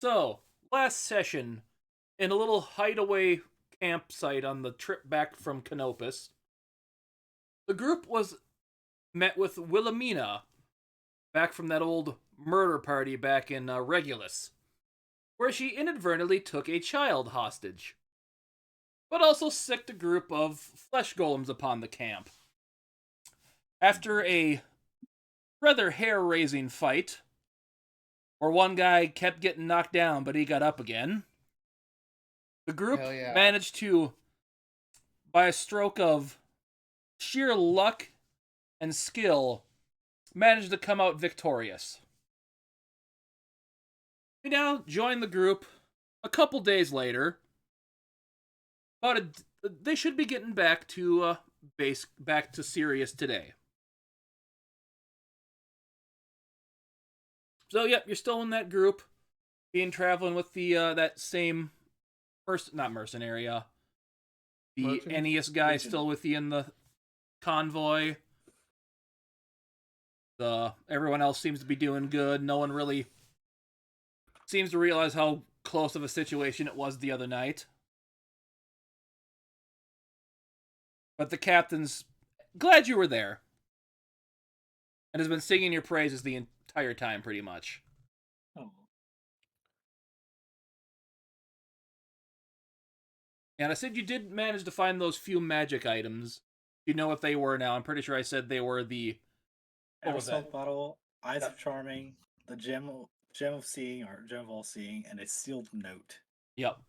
So, last session, in a little hideaway campsite on the trip back from Canopus, the group was met with Wilhelmina, back from that old murder party back in Regulus, where she inadvertently took a child hostage, but also sicked a group of flesh golems upon the camp. After a rather hair-raising fight, where one guy kept getting knocked down, but he got up again, the group Hell yeah. managed to, by a stroke of sheer luck and skill, managed to come out victorious. We now join the group a couple days later. They should be getting back to back to Sirius today. So, yep, you're still in that group, traveling with the that same not mercenary, the Merchant? Ennius guy Legion. still with you in the convoy. Everyone else seems to be doing good. No one really seems to realize how close of a situation it was the other night. But the captain's glad you were there, and has been singing your praises the entire time, pretty much. Oh. And I said you did manage to find those few magic items. You know what they were now. I'm pretty sure I said they were the... What was that? Smoke bottle, Eyes of Charming, the gem of seeing or gem of all seeing, and a sealed note. Yep.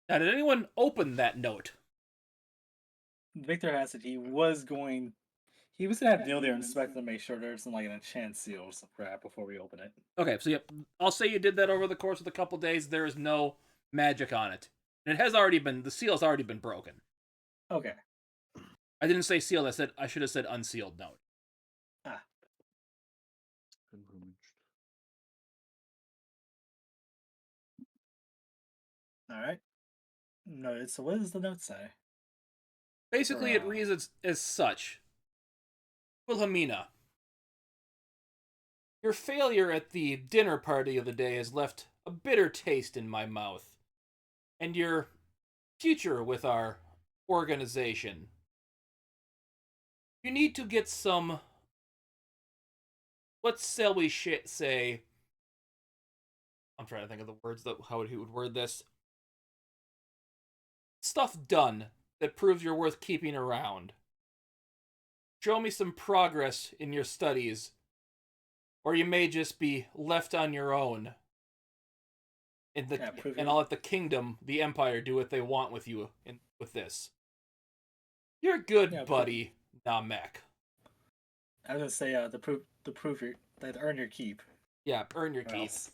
Now, did anyone open that note? Victor has it. He was gonna have Neil there inspect to make sure there isn't like an enchant seal or some crap before we open it. Okay, so yep, I'll say you did that over the course of the couple days. There is no magic on it. And the seal has already been broken. Okay. I didn't say sealed, I should have said unsealed note. Ah. Alright. Noted. So what does the note say? Basically, it reads as such. Wilhelmina, your failure at the dinner party of the day has left a bitter taste in my mouth. And your future with our organization. You need to get some... What shall we say? I'm trying to think of the words how he would word this. Stuff done that proves you're worth keeping around. Show me some progress in your studies, or you may just be left on your own. And I'll let the kingdom, the empire, do what they want with you with this. You're good, buddy, Namek. I was gonna say the proof that earn your keep. Yeah, earn your keep. Else.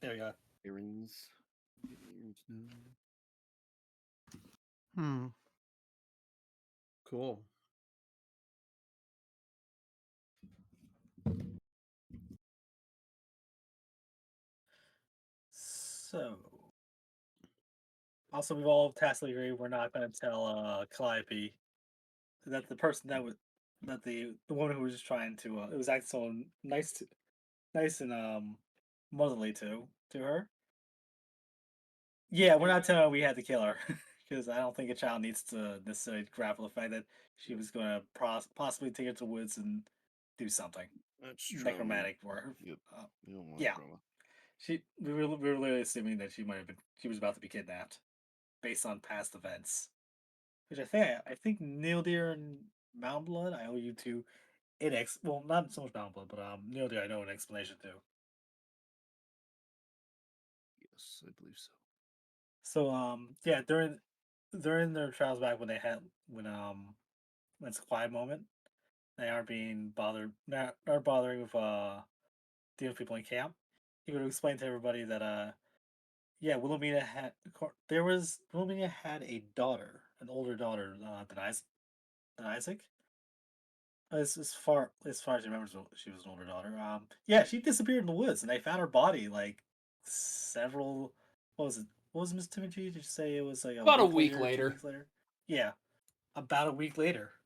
There we go. Earrings. Cool. So, also we've all tacitly agreed we're not going to tell Calliope that the person that the woman who was just trying to it was acting so nice and motherly to her. Yeah, we're not telling her we had to kill her because I don't think a child needs to necessarily grapple the fact that she was going to possibly take her to the woods and do something. That's true. Necromantic work. Yep. Yeah. We were literally assuming that she was about to be kidnapped based on past events. Which I think Neil Deer and Mount Blood, I owe you two well, not so much Mount Blood, but Neil Deer I know an explanation too. Yes, I believe so. So yeah, during their trials back when it's a quiet moment, they aren't being bothered not bothering with dealing with people in camp. He would explain to everybody that yeah, Wilhelmina had a daughter, an older daughter than Isaac. As far as I remember, she was an older daughter. Yeah, she disappeared in the woods, and they found her body like several. What was it? What was Miss Timothy? Did you say it was like about a week later? 2 weeks later. Yeah, about a week later.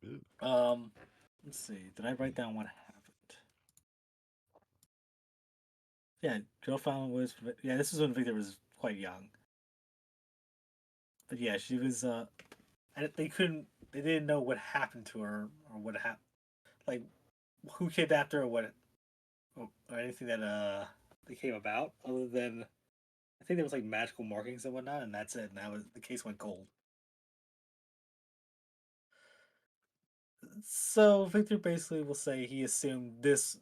Ooh. Let's see. Did I write down what happened? Yeah, Joe Fallon was. Yeah, this was when Victor was quite young. But yeah, she was. They couldn't. They didn't know what happened to her or what happened. Like, who kidnapped her or what, or anything that they came about other than I think there was like magical markings and whatnot, and that's it. And that was the case went cold. So Victor basically will say he assumed this.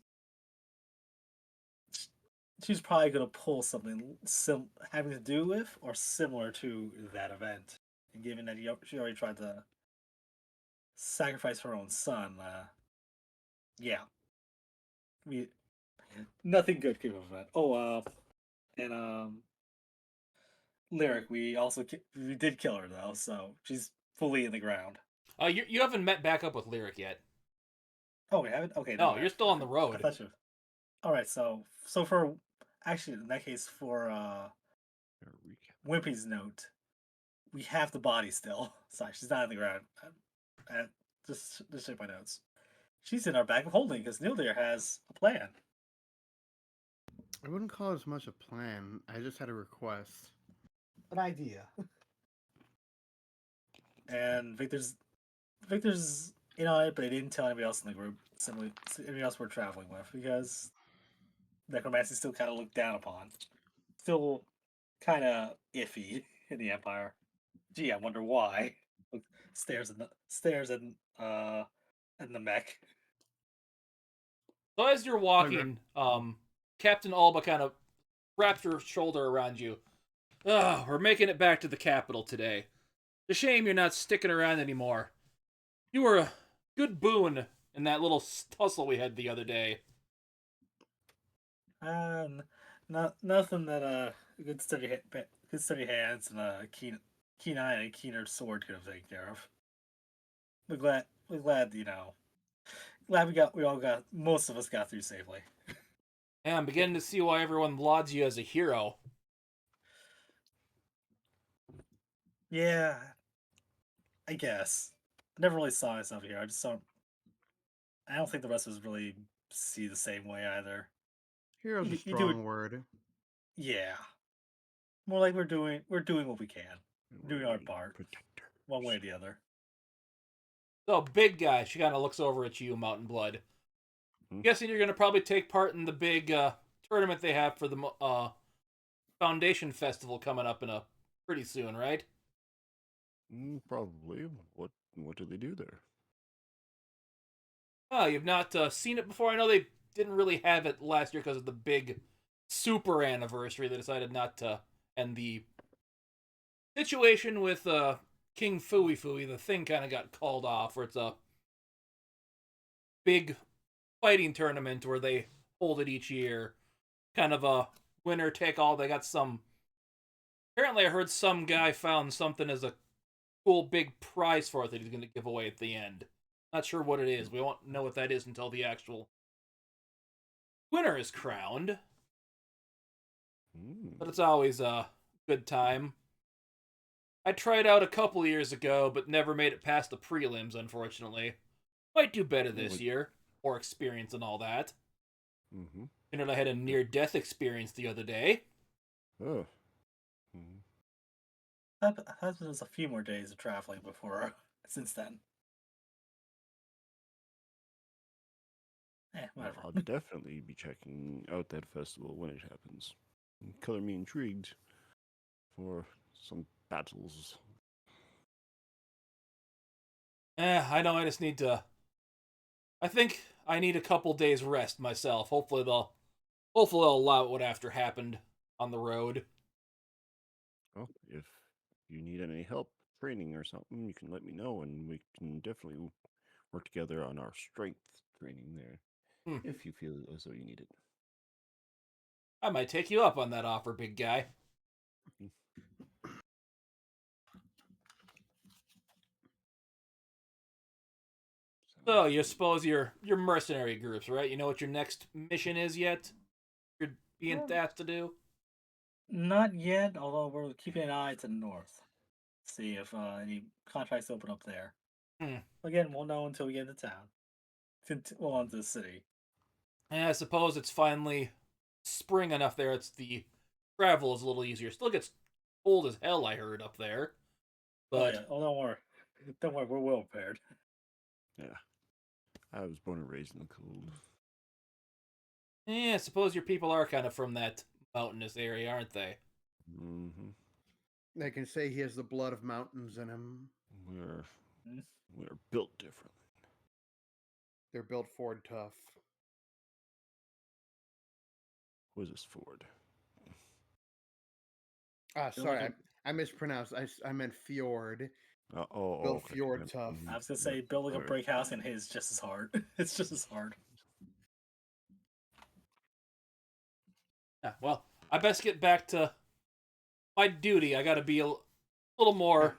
She's probably gonna pull something having to do with or similar to that event. And given that she already tried to sacrifice her own son, yeah, we nothing good came of that. Oh, and Lyric, we did kill her though, so she's fully in the ground. You haven't met back up with Lyric yet. Oh, we haven't. Okay, No, no, you're still on the I road. thought you. All right, so for actually in that case for Wimpy's note, we have the body still. Sorry, she's not on the ground. Just check my notes. She's in our bag of holding because Nildir has a plan. I wouldn't call it as much a plan. I just had a request. An idea. And Victor's in on it, but he didn't tell anybody else in the group. Simply anybody else we're traveling with because necromancy still kind of looked down upon. Still kind of iffy in the Empire. Gee, I wonder why. Look, stares and the mech. So as you're walking, Captain Alba kind of wraps her shoulder around you. Ugh, we're making it back to the capital today. It's a shame you're not sticking around anymore. You were a good boon in that little tussle we had the other day. Not nothing that good steady hands and a keen eye and a keener sword could have taken care of. We're glad glad we all got most of us got through safely. And I'm beginning to see why everyone lauds you as a hero. Yeah, I guess. I never really saw myself here. I don't think the rest of us really see the same way either. Hero's a You do it, strong word. yeah. More like we're doing what we can, And doing we're our the part, protector. one way or the other. So, big guy, she kind of looks over at you, Mountain Blood. Guessing you're going to probably take part in the big tournament they have for the Foundation Festival coming up pretty soon, right? Probably. What do they do there? Oh, you've not seen it before? I know they didn't really have it last year because of the big super anniversary. They decided not to. And the situation with King Fooey Fooey, the thing kind of got called off, where it's a big fighting tournament where they hold it each year. Kind of a winner take all. They got some. Apparently, I heard some guy found something as a cool big prize for it that he's going to give away at the end. Not sure what it is. We won't know what that is until the actual winner is crowned. But it's always a good time. I tried out a couple years ago, but never made it past the prelims, unfortunately. Might do better this year. More experience and all that. Mm-hmm. You know, I had a near-death experience the other day. Oh. That was a few more days of traveling before since then. Whatever. I'll definitely be checking out that festival when it happens. Color me intrigued for some battles. I know I just need to... I think I need a couple days rest myself. Hopefully they'll allow what after happened on the road. Well, if you need any help training or something, you can let me know, and we can definitely work together on our strength training there, if you feel as though you need it. I might take you up on that offer, big guy. So, you suppose your mercenary groups, right? You know what your next mission is yet? You're being asked to do? Not yet, although we're keeping an eye to the north. See if any contracts open up there. Again, we'll know until we get into town. Well, into the city. And I suppose it's finally spring enough there. It's the travel is a little easier. Still gets cold as hell, I heard, up there. But oh yeah, don't worry, don't worry, we're well prepared. Yeah. I was born and raised in the cold. I suppose your people are kind of from that mountainous area, aren't they? Mm-hmm. They can say he has the blood of mountains in him. We're Hmm? we're built differently. They're built Ford tough. Who is this Ford? Ah, Feel sorry, like I mispronounced. I meant fjord. Oh, Built okay. fjord tough. I was gonna say building a Alright. brick house in his just as hard. It's just as hard. Yeah, well, I best get back to my duty. I gotta be a little more.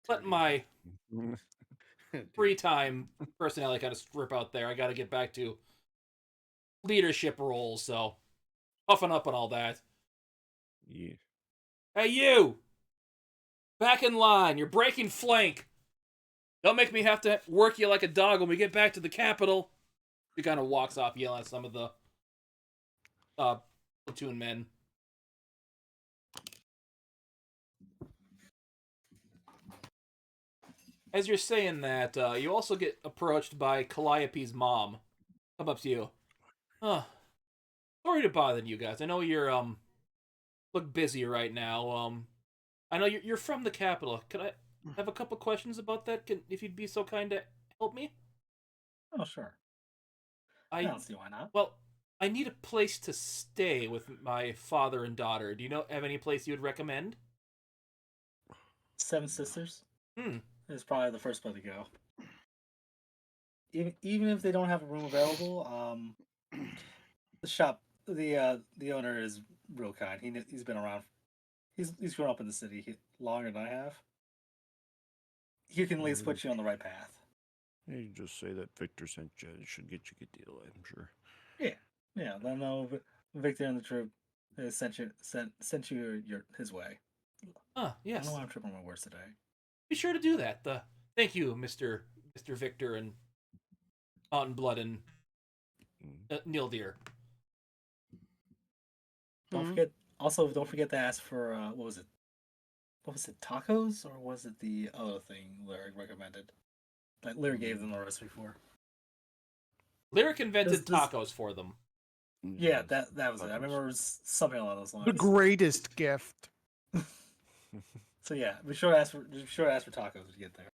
Let Duty. my Dude. free time personality kind of strip out there. I gotta get back to leadership roles, so puffing up and all that. Yeah. Hey, you! Back in line. You're breaking flank. Don't make me have to work you like a dog when we get back to the capital. He kind of walks off yelling at some of the platoon men. As you're saying that, you also get approached by Calliope's mom. Come up to you. Sorry to bother you guys. I know you're look busy right now. I know you're from the capital. Could I have a couple questions about that? If you'd be so kind to help me? Oh sure, I I don't see why not. well, I need a place to stay with my father and daughter. Do you have any place you would recommend? Seven Sisters Hmm. is probably the first place to go. Even if they don't have a room available, the shop, the owner is real kind. He's been around. He's grown up in the city longer than I have. He can at least put you on the right path. You just say that Victor sent you. It should get you a good deal, I'm sure. Yeah, yeah. Let him know Victor and the troop sent you his way. I don't Yes. know why I'm tripping on my words today. Be sure to do that. Thank you, Mr. Victor and Mountain Blood and Mm. Neil Deer. Don't Mhm. forget. Also, don't forget to ask for what was it? What was it? Tacos, or was it the other thing Lyric recommended? Like Lyric gave them the recipe for. Lyric invented This tacos for them. yeah, Yes. that was it. I remember it was something along those The lines. greatest gift. So yeah, be sure to ask for tacos when you get there.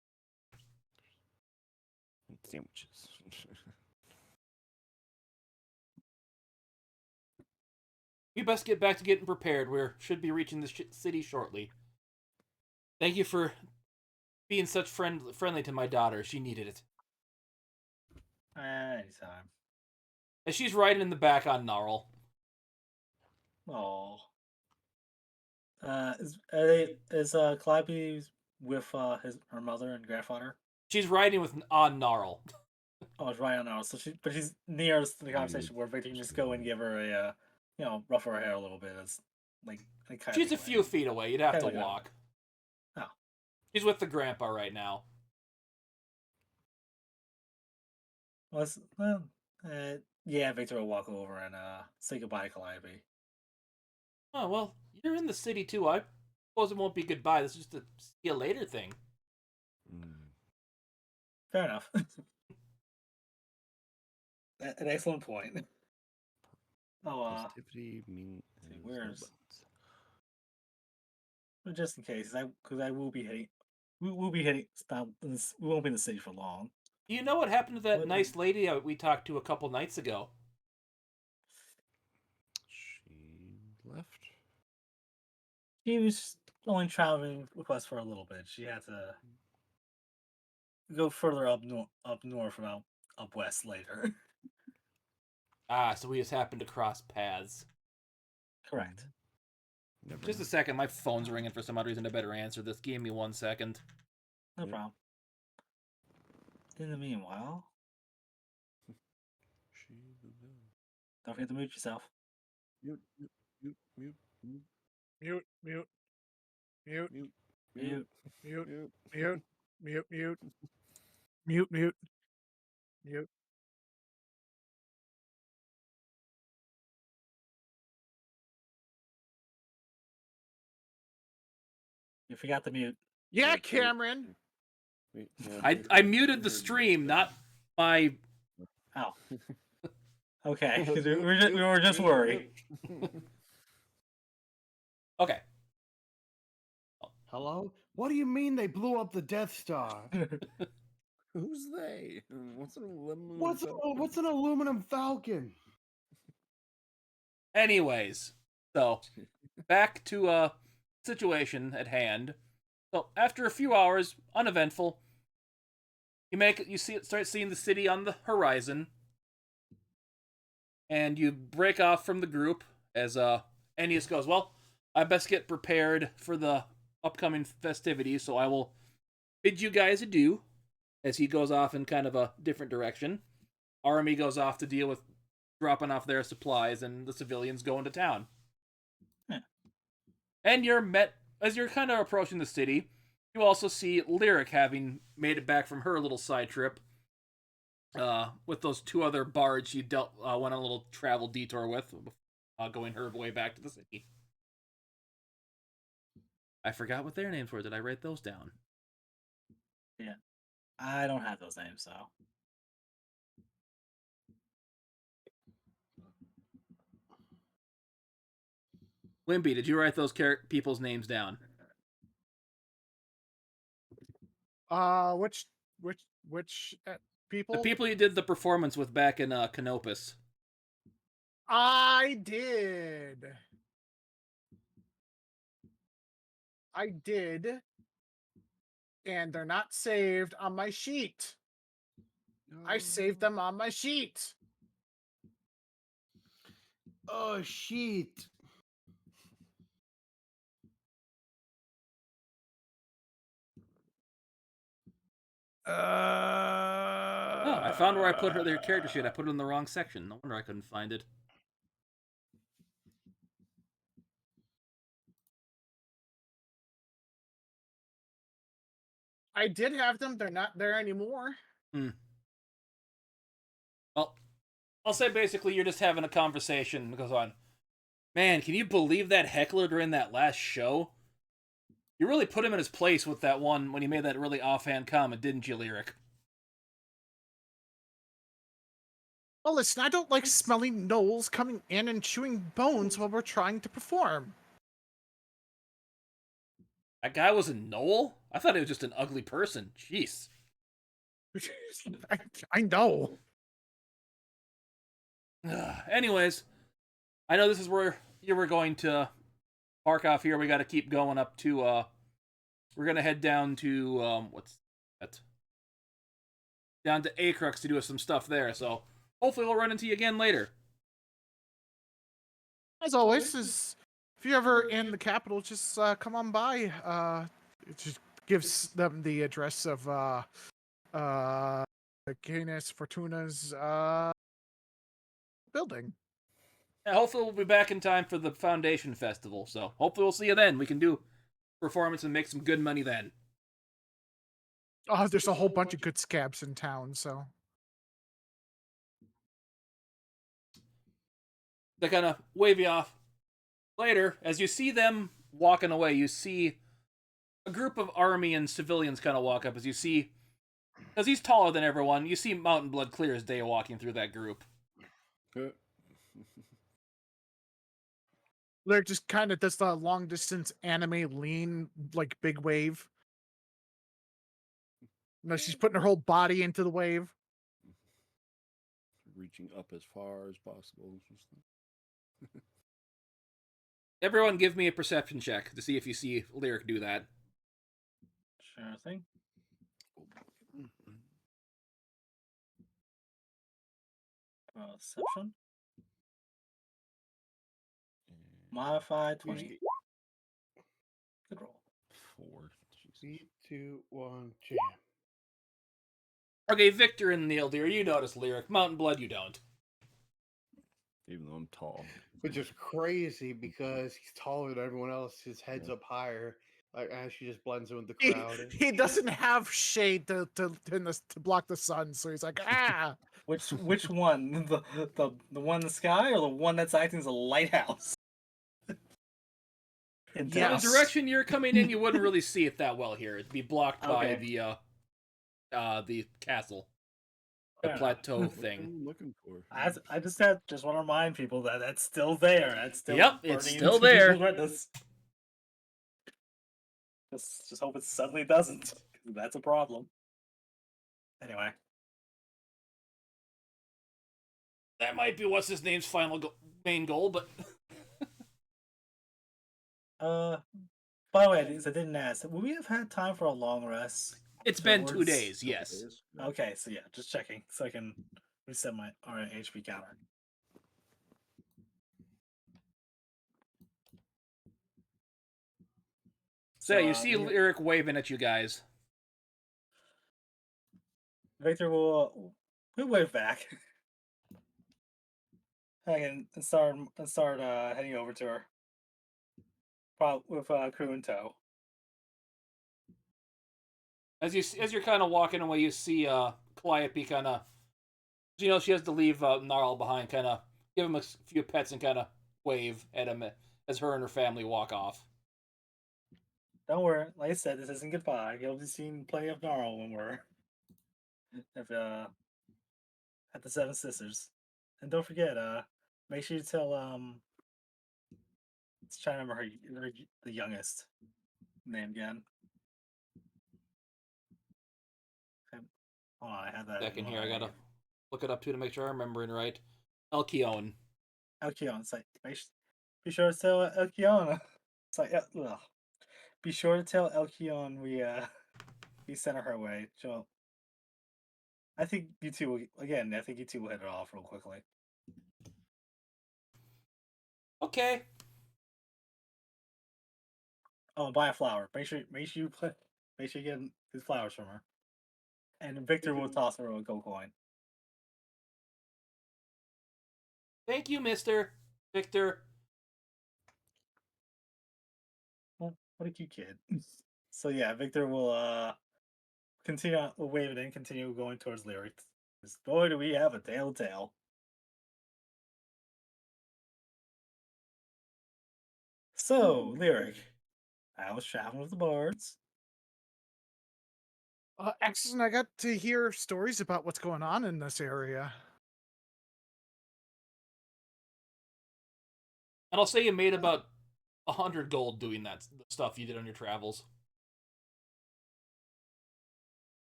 Sandwiches. We best get back to getting prepared. We should be reaching the city shortly. Thank you for being such friendly to my daughter. She needed it. Anytime. And she's riding in the back on Gnarl. Oh. Is Calliope with her mother and grandfather? She's riding on Gnarl. Oh, it's right on now. So she's nearest to the conversation where Victor can just go and give her a rough her hair a little bit. It's like kind She's a few feet away. You'd have to Kinda like walk. Oh. She's with the grandpa right now. Yeah, Victor will walk over and say goodbye to Calliope. Oh, well, you're in the city too. I suppose it won't be goodbye. This is just a see you later thing. Mm. Fair enough. An excellent point. Oh, Positivity means see, no where's bounds. but just in case, because I will be hitting. We will be hitting. Stop. We won't be in the city for long. Do you know what happened to that What? nice lady we talked to a couple nights ago? She left. She was only traveling with us for a little bit. She had to go further up north and up west later. Ah, so we just happened to cross paths. Correct. Never Just a know. second, my phone's ringing for some odd reason. I better answer this. Give me 1 second. No Yep. problem. In the meanwhile, She will know. don't forget to mute yourself. Mute, mute, mute, mute, mute, Mute, mute, mute, mute, Mute. mute, mute. mute, mute, mute, mute, mute, mute. You forgot to mute. Yeah, Wait, Cameron. wait, yeah, I muted the stream, not my. Oh. Okay. 'Cause we were just worried. Okay. Hello? What do you mean they blew up the Death Star? Who's they? What's an aluminum? What's an aluminum falcon? Anyways, so back to situation at hand. So after a few hours, uneventful, start seeing the city on the horizon, and you break off from the group as Ennius goes, well, I best get prepared for the upcoming festivities, so I will bid you guys adieu, as he goes off in kind of a different direction. Army goes off to deal with dropping off their supplies, and the civilians go into town. Yeah. And you're met, as you're kind of approaching the city, you also see Lyric having made it back from her little side trip with those two other bards she went on a little travel detour with, going her way back to the city. I forgot what their names were. Did I write those down? Yeah. I don't have those names, so. Wimpy, did you write those people's names down? Which people? The people you did the performance with back in Canopus. I did. And they're not saved on my sheet. I saved them on my sheet. Oh, sheet. Oh, I found where I put their character sheet. I put it in the wrong section. No wonder I couldn't find it. I did have them. They're not there anymore. Well, I'll say basically you're just having a conversation. It goes on. Man, can you believe that heckler during that last show? You really put him in his place with that one when he made that really offhand comment, didn't you, Lyric? Well, listen, I don't like smelling gnolls coming in and chewing bones while we're trying to perform. That guy was a Noel? I thought he was just an ugly person. Jeez. I know. Anyways, I know this is where you were going to park off here. We got to keep going up to, we're going to head down to, what's that? Down to Acrux to do some stuff there, so hopefully we'll run into you again later. As always, if you're ever in the capital, just come on by. It just gives them the address of Canis Fortuna's building. Yeah, hopefully we'll be back in time for the Foundation Festival, so hopefully we'll see you then. We can do performance and make some good money then. Oh, there's a whole bunch of good scabs in town, so. They kind of wave you off. Later, as you see them walking away, you see a group of army and civilians kind of walk up as you see, because he's taller than everyone, you see Mountain Blood clear as day walking through that group. Lyric just kind of does the long distance anime lean, like big wave. No, she's putting her whole body into the wave. Reaching up as far as possible. Everyone give me a perception check to see if you see Lyric do that. Sure thing. Perception. Modified 28. Good roll. 4. 3, 2, 1, jam. Okay, Victor and Neil, dear, you notice Lyric. Mountain Blood, you don't. Even though I'm tall. Which is crazy because he's taller than everyone else. His head's up higher. Like, and she just blends in with the crowd. He doesn't have shade to block the sun, so he's like, ah. Which one? The one in the sky or the one that's acting as a lighthouse? in Yeah. The town. direction you're coming in, you wouldn't really see it that well here. It'd be blocked by Okay. the castle, the Fair enough. plateau What thing. I'm looking for. I just want to remind people that that's still there. That's still Yep, it's burning still into there. people's retinas. Just hope it suddenly doesn't. 'Cause that's a problem. Anyway, That might be what's his name's main goal, but by the way, I didn't ask. Would we have had time for a long rest? it's been 2 afterwards? days. Yes. Yeah. Okay, so yeah, just checking so I can reset my HP counter. So yeah, you see we- Lyric waving at you guys. Victor will wave back. I can start heading over to her. With crew in tow. As you're kind of walking away, you see Calliope kind of, you know, she has to leave Gnarl behind, kind of give him a few pets and kind of wave at him as her and her family walk off. Don't worry, like I said, this isn't goodbye. You'll be seeing plenty of Gnarl when we're at the Seven Sisters. And don't forget, make sure you tell let's try to remember the youngest name again. Okay. Hold on, I had that. Second here, I gotta look it up too to make sure I'm remembering right. Elkion. Elkion. It's like be sure to tell Elkion. It's like ugh. Be sure to tell Elkion we sent her way. So I think you two will, again. I think you two will hit it off real quickly. Okay. Oh, buy a flower. Make sure you get his flowers from her. And Victor will toss her a gold coin. Thank you, Mr. Victor. Well, what a cute kid. So yeah, Victor will continue. We'll wave it in. Continue going towards Lyric. Boy, do we have a tale to tell. So Lyric, I was traveling with the bards. Excellent. I got to hear stories about what's going on in this area. And I'll say you made about 100 gold doing that stuff you did on your travels.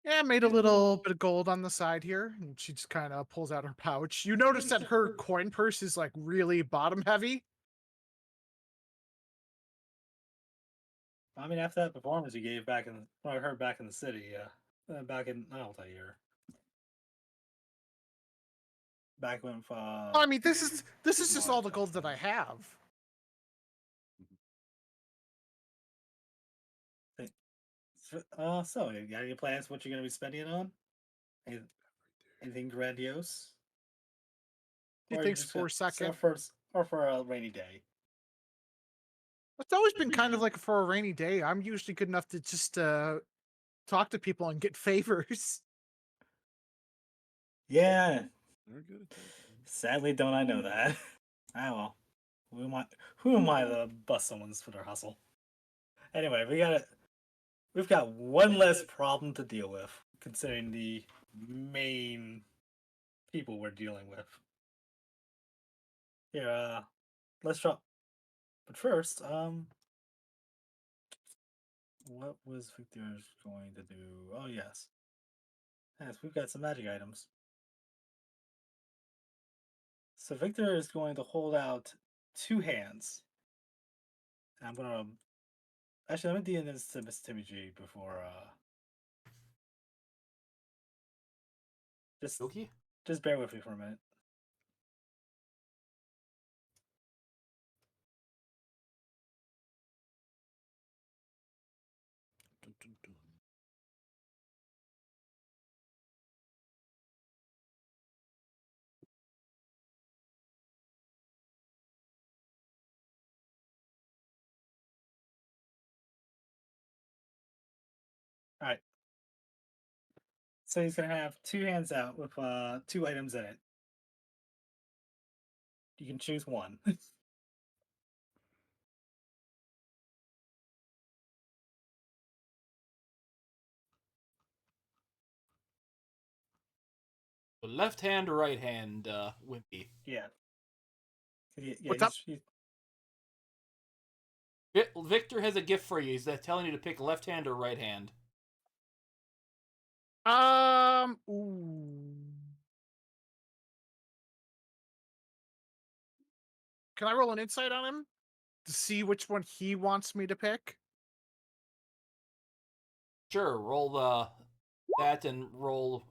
Yeah, I made a little bit of gold on the side here, and she just kind of pulls out her pouch. You notice that her coin purse is like really bottom heavy. I mean, after that performance you gave back I heard back in the city, back in I'll tell you, back when I mean, this is just all the gold that I have. So you got any plans? What you're gonna be spending it on? Anything grandiose? He Or thinks for a second. or for a rainy day. It's always been kind of like for a rainy day. I'm usually good enough to just talk to people and get favors. Yeah. They're good at that. Sadly, don't I know that? Ah well. Who am I to bust someone's for their hustle? Anyway, we've got one less problem to deal with, considering the main people we're dealing with. Here, let's drop. But first, what was Victor's going to do? Oh yes, we've got some magic items. So Victor is going to hold out 2 hands. And I'm gonna actually let me DM this to Miss Timmy G before Okay. just bear with me for a minute. Dun, dun, dun. All right. So he's gonna have two hands out with two items in it. You can choose one. So left hand or right hand, Wimpy? Yeah. Yeah, What's up? Victor has a gift for you. He's telling you to pick left hand or right hand. Ooh. Can I roll an insight on him to see which one he wants me to pick? Sure, roll that and roll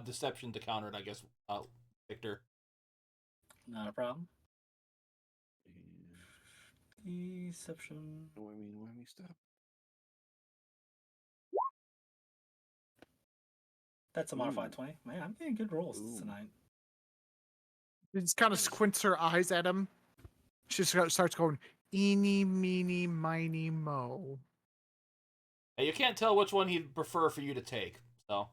deception to counter it, I guess, Victor. Not a problem. And Deception. whammy, stop. That's a modified Ooh. 20. Man, I'm getting good rolls Ooh. tonight. She just kind of squints her eyes at him. She just starts going, eeny, meeny, miny, mo. Now, you can't tell which one he'd prefer for you to take, so.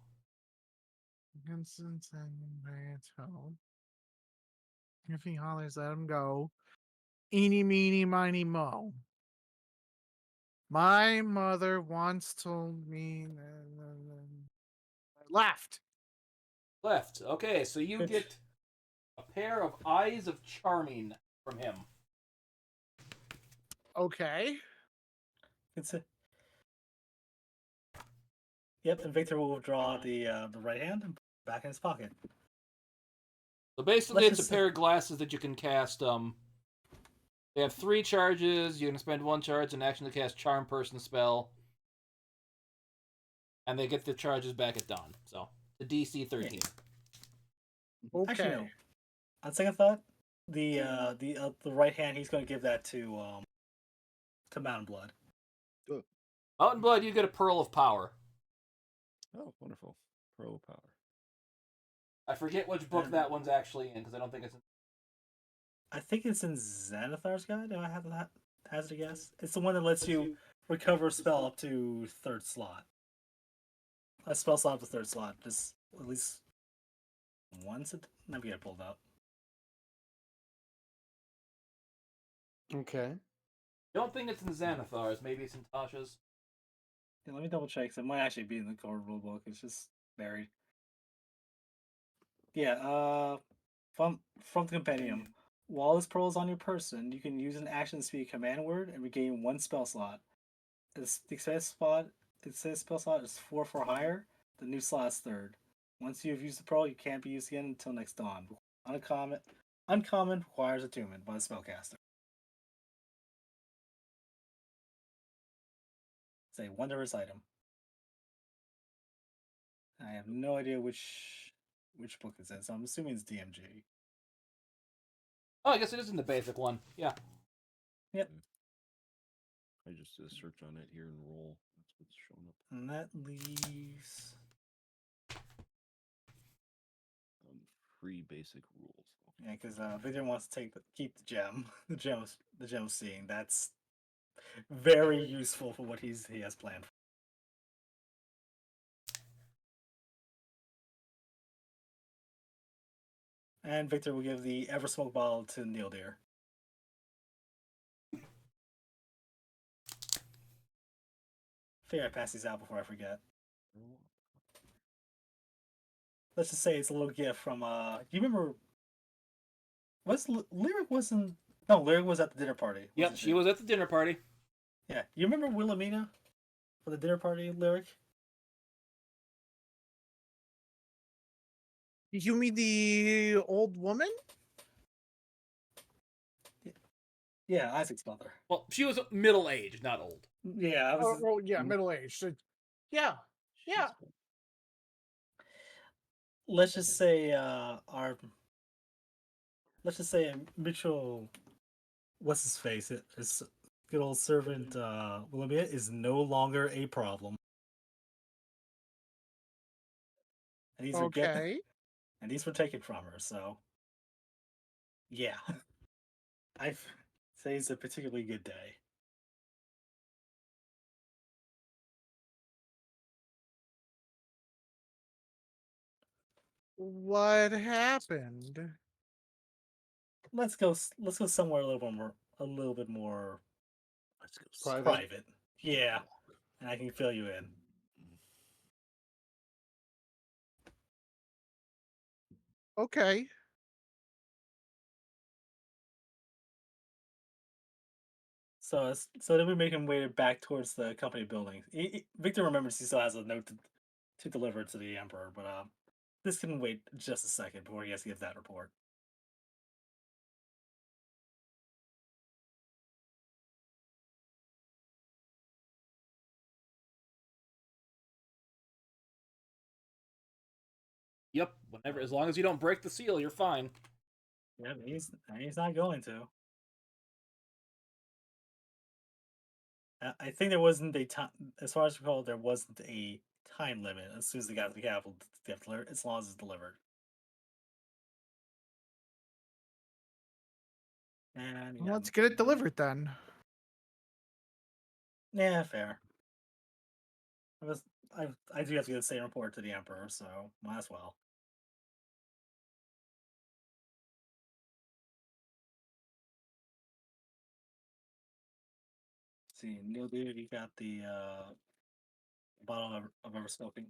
If he hollers, let him go. Eeny, meeny, miny, mo. My mother once told me. Left. Left. Okay, so you Good. get a pair of Eyes of Charming from him. Okay. It's a... Yep, and Victor will withdraw the right hand and put it back in his pocket. So basically, Let's it's a just pair of glasses that you can cast. They have 3 charges. You can spend 1 charge in action to cast Charm Person spell. And they get the charges back at dawn. So, the DC 13. Okay. Actually, no. On second thought, the right hand, he's going to give that to Mountain Blood. Mountain Blood, you get a Pearl of Power. Oh, wonderful. Pro power. I forget which book that one's actually in, because I don't think it's in. I think it's in Xanathar's Guide. Do I have that? Hazard a guess? It's the one that lets you recover a spell up to 3rd slot. A spell slot up to 3rd slot. Just at least once. Let me get it pulled up. Okay. Don't think it's in Xanathar's. Maybe it's in Tasha's. Yeah, let me double check. 'Cause it might actually be in the core rule book. It's just buried. Yeah. From the compendium. While this pearl is on your person, you can use an action to speak a command word and regain 1 spell slot. The success spell slot is 4 for higher. The new slot is 3rd. Once you have used the pearl, you can't be used again until next dawn. Uncommon requires attunement by the spellcaster. It's a wondrous item. I have no idea which book it's in, so I'm assuming it's DMG. Oh, I guess it is in the basic one. Yeah. Yep. I just did a search on it here and roll. That's what's showing up. And that leaves Free basic rules. yeah, because Victor wants to keep the gem, the gem of seeing. That's very useful for what he has planned. And Victor will give the Eversmoke bottle to Neil Deer. Figure I pass these out before I forget. Let's just say it's a little gift from you remember Lyric wasn't no, Lyric was at the dinner party. Yep, she was at the dinner party. Yeah. You remember Wilhelmina for the dinner party, Lyric? You mean the old woman? Yeah, Isaac's mother. Well, she was middle-aged, not old. Yeah, I was Yeah, middle-aged. Yeah. let's just say Mitchell, what's his face? His good old servant Wilhelmina is no longer a problem. And these were taken from her, so yeah. I say it's a particularly good day. What happened? Let's go. Let's go somewhere a little bit more Let's go. Private. private. Yeah, and I can fill you in. Okay. So then we make him way back towards the company building. Victor remembers he still has a note to deliver to the Emperor, but this can wait just a second before he has to give that report. Yep. Whenever, as long as you don't break the seal, you're fine. Yeah, he's not going to. I think there wasn't a time, as far as I recall, there wasn't a time limit. As soon as they got to the capital, they have to deliver, as long as it's delivered. And yeah, Let's get it delivered then. yeah, fair. I do have to get the same report to the Emperor, so might as well. See, Neil, dude, you got the bottle of ever smoking.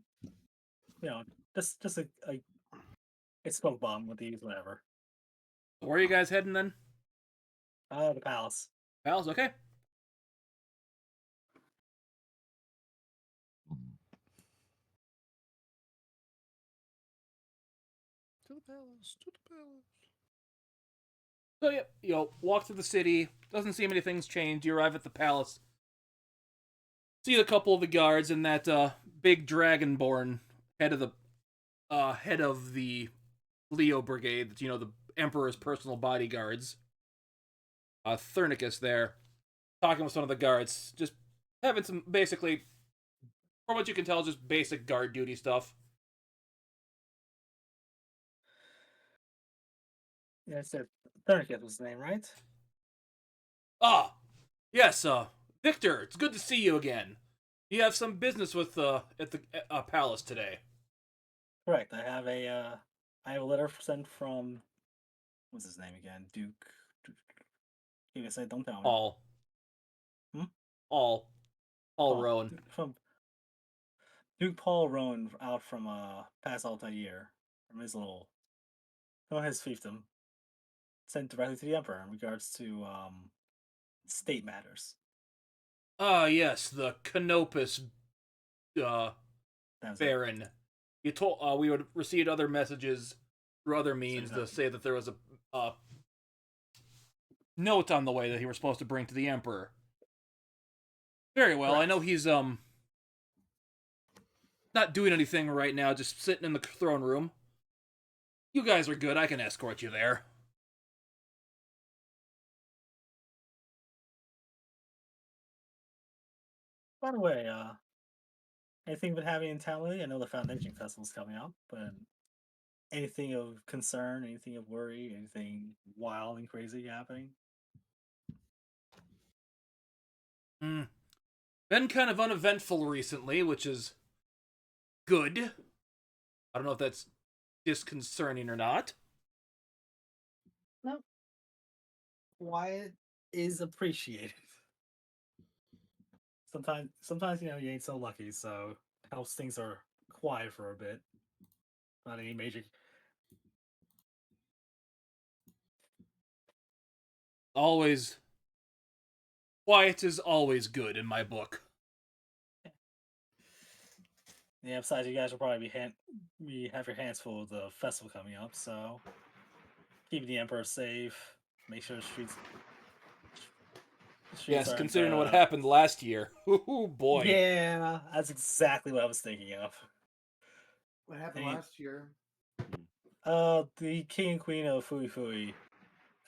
You know, just a smoke bomb with these, whatever. Where are you guys heading then? The palace. Pals, okay. To the palace. To the palace. So yeah, walk through the city. Doesn't seem anything's changed. You arrive at the palace. See a couple of the guards and that big dragonborn head of the Leo Brigade. That's the Emperor's personal bodyguards. Thernicus there, talking with some of the guards, just having some basically, from what you can tell, just basic guard duty stuff. Yeah, I said Thurniket was his name, right? Ah, yes, Victor, it's good to see you again. You have some business with at the palace today. Correct. I have a letter sent from what's his name again? Duke. You can say, don't tell me. All. Hmm? All Rowan. From Duke Paul Rowan out from past Altair, from his fiefdom, sent directly to the Emperor in regards to state matters. Ah, yes, the Canopus That was it. Baron. You told we would received other messages through other means to that- say that there was a note on the way that he was supposed to bring to the Emperor. Very well. I Correct. know he's not doing anything right now, just sitting in the throne room. You guys are good. I can escort you there. By the way, anything been happening in town lately? I know the Foundation Festival's coming up, but anything of concern, anything of worry, anything wild and crazy happening? Been kind of uneventful recently, which is good. I don't know if that's disconcerting or not. No. Quiet is appreciated. Sometimes you ain't so lucky, so helps things are quiet for a bit. Not any major. Always quiet is always good in my book. Yeah, besides, you guys will probably have your hands full with the festival coming up, so keep the Emperor safe. Make sure the streets Yes, aren't, considering what happened last year. Ooh, boy. Yeah, that's exactly what I was thinking of. What happened Any- last year? The king and queen of Fui Fui,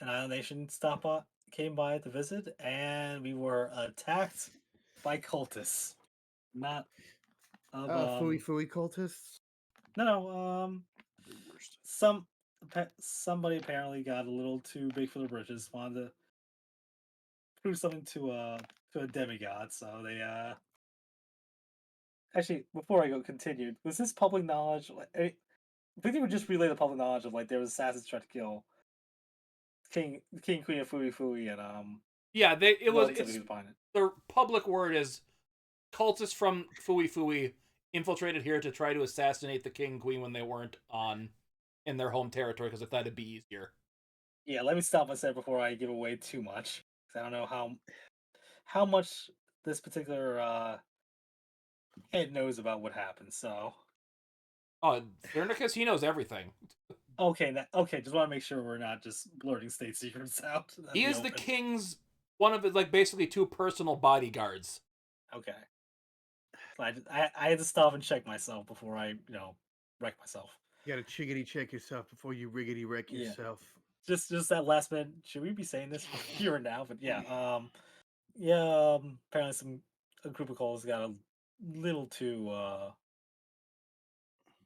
an island nation, came by to visit, and we were attacked by cultists. Not of Fooey fooey cultists. no, somebody apparently got a little too big for the britches, wanted to prove something to a demigod, so they actually, before I go continued, was this public knowledge? think they would just relay the public knowledge of like there was assassins trying to kill King, Queen of Fui Fui, and Yeah, relatively behind it. the public word is cultists from Fui Fui infiltrated here to try to assassinate the king and queen when they weren't in their home territory because they thought it'd be easier. Yeah, let me stop myself before I give away too much. 'Cause I don't know how much this particular head knows about what happened. So Oh, Thurnicus, he knows everything. okay, okay, just want to make sure we're not just blurting state secrets out. in He the is the open. king's one of his like basically two personal bodyguards. Okay. So I had to stop and check myself before I wreck myself. You gotta chiggity check yourself before you riggedy wreck Yeah. yourself. Just that last minute. Should we be saying this here and now? But yeah, apparently a group of calls got a little too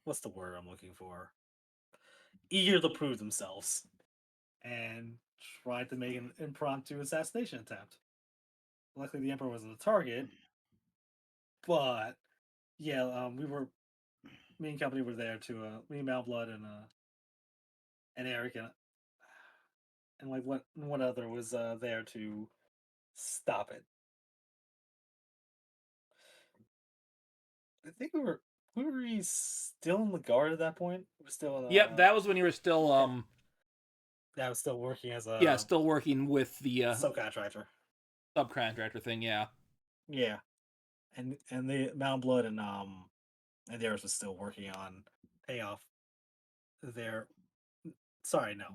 what's the word I'm looking for? Eager to prove themselves, and tried to make an impromptu assassination attempt. Luckily, the Emperor wasn't the target, but yeah, me and company were there to me, Malblood, and Eric, and like what other was there to stop it. I think we were still in the guard at that point. We were still in Yep, that was when you were still I was still working as a still working with the subcontractor. subcontractor thing, yeah. Yeah, and the Mount Blood and theirs was still working on paying off their. Sorry, no,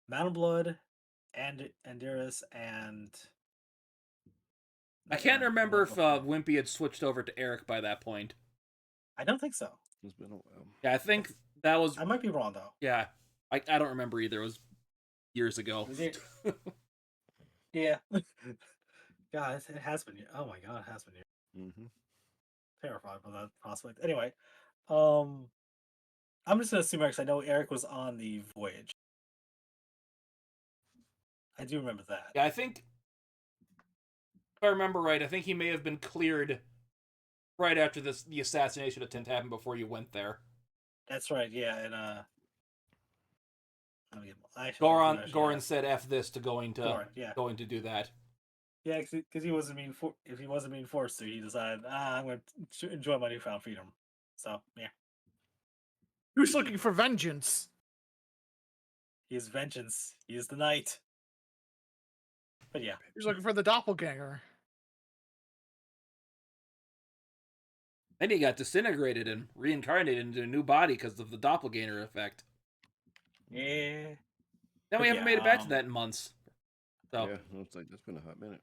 Mount Blood and Darius and. I not can't Eric, the remember one if before. Wimpy had switched over to Eric by that point. I don't think so. It's been a while. Yeah, I think that was. I might be wrong though. Yeah, I don't remember either. It was years ago. Was it? Yeah. God, it has been. Oh my God, it has been. Mm-hmm. Terrified by that prospect. Anyway, I'm just gonna assume because I know Eric was on the voyage. I do remember that. Yeah, I think if I remember right, I think he may have been cleared right after the assassination attempt happened before you went there. That's right. Yeah, and Goran said "F this" to going to do that. Yeah, because he wasn't if he wasn't being forced to, he decided, I'm going to enjoy my newfound freedom. So yeah, Who's looking for vengeance? he is vengeance. He is the knight. But yeah, Who's looking for the doppelganger? Then he got disintegrated and reincarnated into a new body because of the doppelganger effect. yeah. Then we But haven't yeah, made it back to that in months. So Yeah, looks like that's been a hot minute.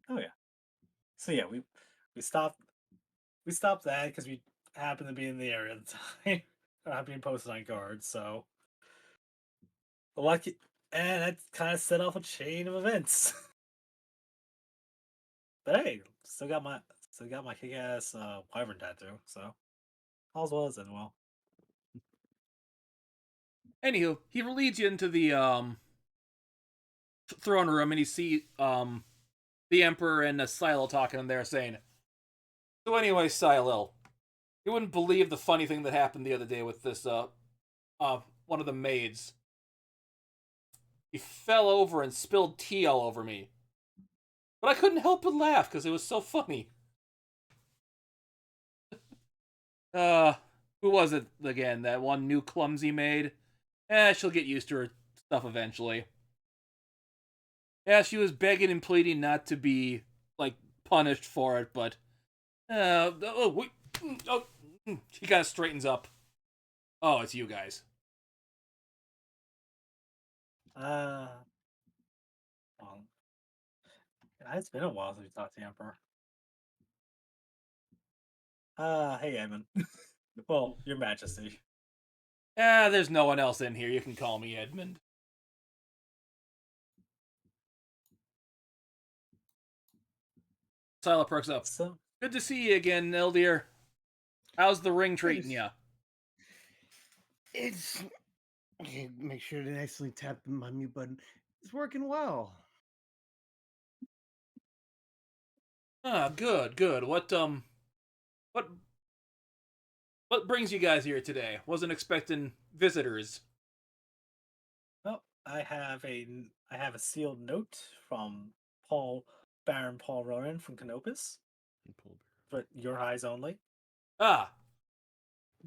Oh yeah. So yeah, we stopped that because we happened to be in the area at the time, not being posted on guard. So lucky, and that kind of set off a chain of events. But hey, still got my kick-ass wyvern tattoo. So all's well as in well. anywho, he leads you into the throne room and you see the Emperor and Silo talking in there saying, so anyway, Silo, you wouldn't believe the funny thing that happened the other day with this one of the maids. He fell over and spilled tea all over me. But I couldn't help but laugh because it was so funny. Who was it again? That one new clumsy maid? She'll get used to her stuff eventually. Yeah, she was begging and pleading not to be, like, punished for it, but... she kind of straightens up. Oh, it's you guys. Well, it's been a while since we talked to the Emperor. Hey Edmund. Well, Your Majesty. There's no one else in here. You can call me Edmund. Silo perks up. So Good to see you again, Eldir. How's the ring treating you? It's okay, make sure to nicely tap my mute button. It's working well. Ah, good. What What brings you guys here today? Wasn't expecting visitors. Well, I have a sealed note from Baron Paul Ronan from Canopus, And pull bear. but your eyes only. Ah,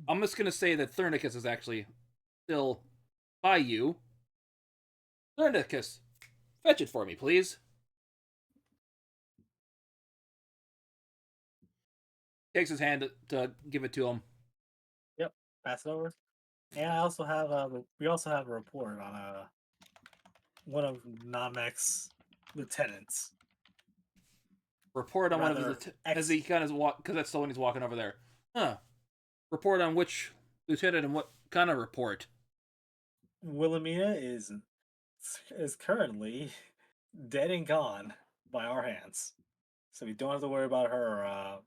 I'm just gonna say that Thernicus is actually still by you. Thernicus, fetch it for me, please. Takes his hand to give it to him. Yep, pass it over. And I also have we also have a report on one of Namek's lieutenants. Report on one of his Rather as he kind of walk, because that's the one he's walking over there. Huh. Report on which lieutenant and what kind of report? Wilhelmina is currently dead and gone by our hands, so we don't have to worry about her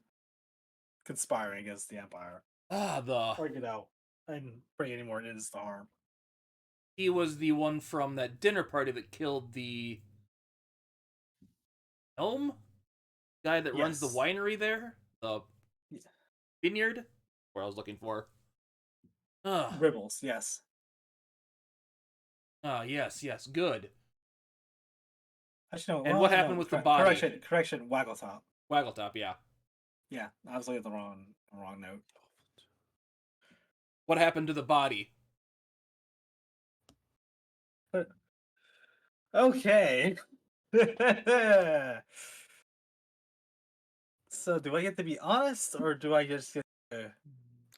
conspiring against the Empire, Ah, or and bring any more ends to harm. he was the one from that dinner party that killed the gnome guy that runs the Yes. winery there, the Yeah. vineyard. What I was looking for. Ah, Ribbles, yes. yes, good. Actually, no. And well, what no, happened with the body? Correction. Waggletop. Waggletop, yeah. Yeah, I was looking at the wrong note. What happened to the body? But okay. So, do I get to be honest, or do I just get to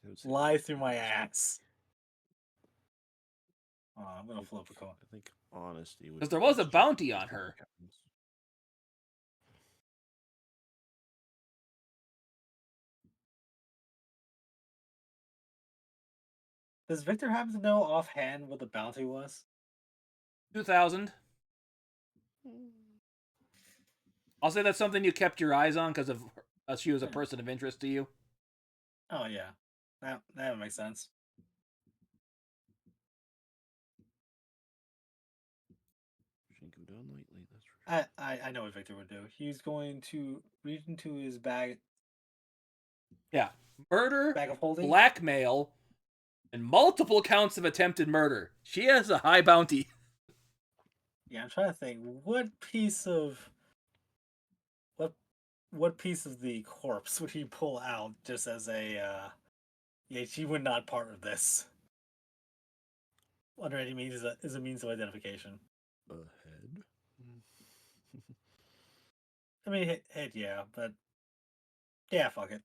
I would say lie through my ass? Oh, I'm gonna flip a coin. I think honesty would. Because there be was a best bounty just on to see her. what happens. Does Victor happen to know offhand what the bounty was? 2,000. I'll say that's something you kept your eyes on because of she was a person of interest to you. Oh yeah, that makes sense. Shouldn't go down lightly. That's for sure. I know what Victor would do. He's going to reach into his bag Yeah. Murder, of holding. blackmail, and multiple counts of attempted murder. She has a high bounty. Yeah, I'm trying to think. What piece of the corpse would he pull out just as a yeah, she would not part of this. Under any means is a means of identification. A head. I mean, head, yeah, but yeah, fuck it.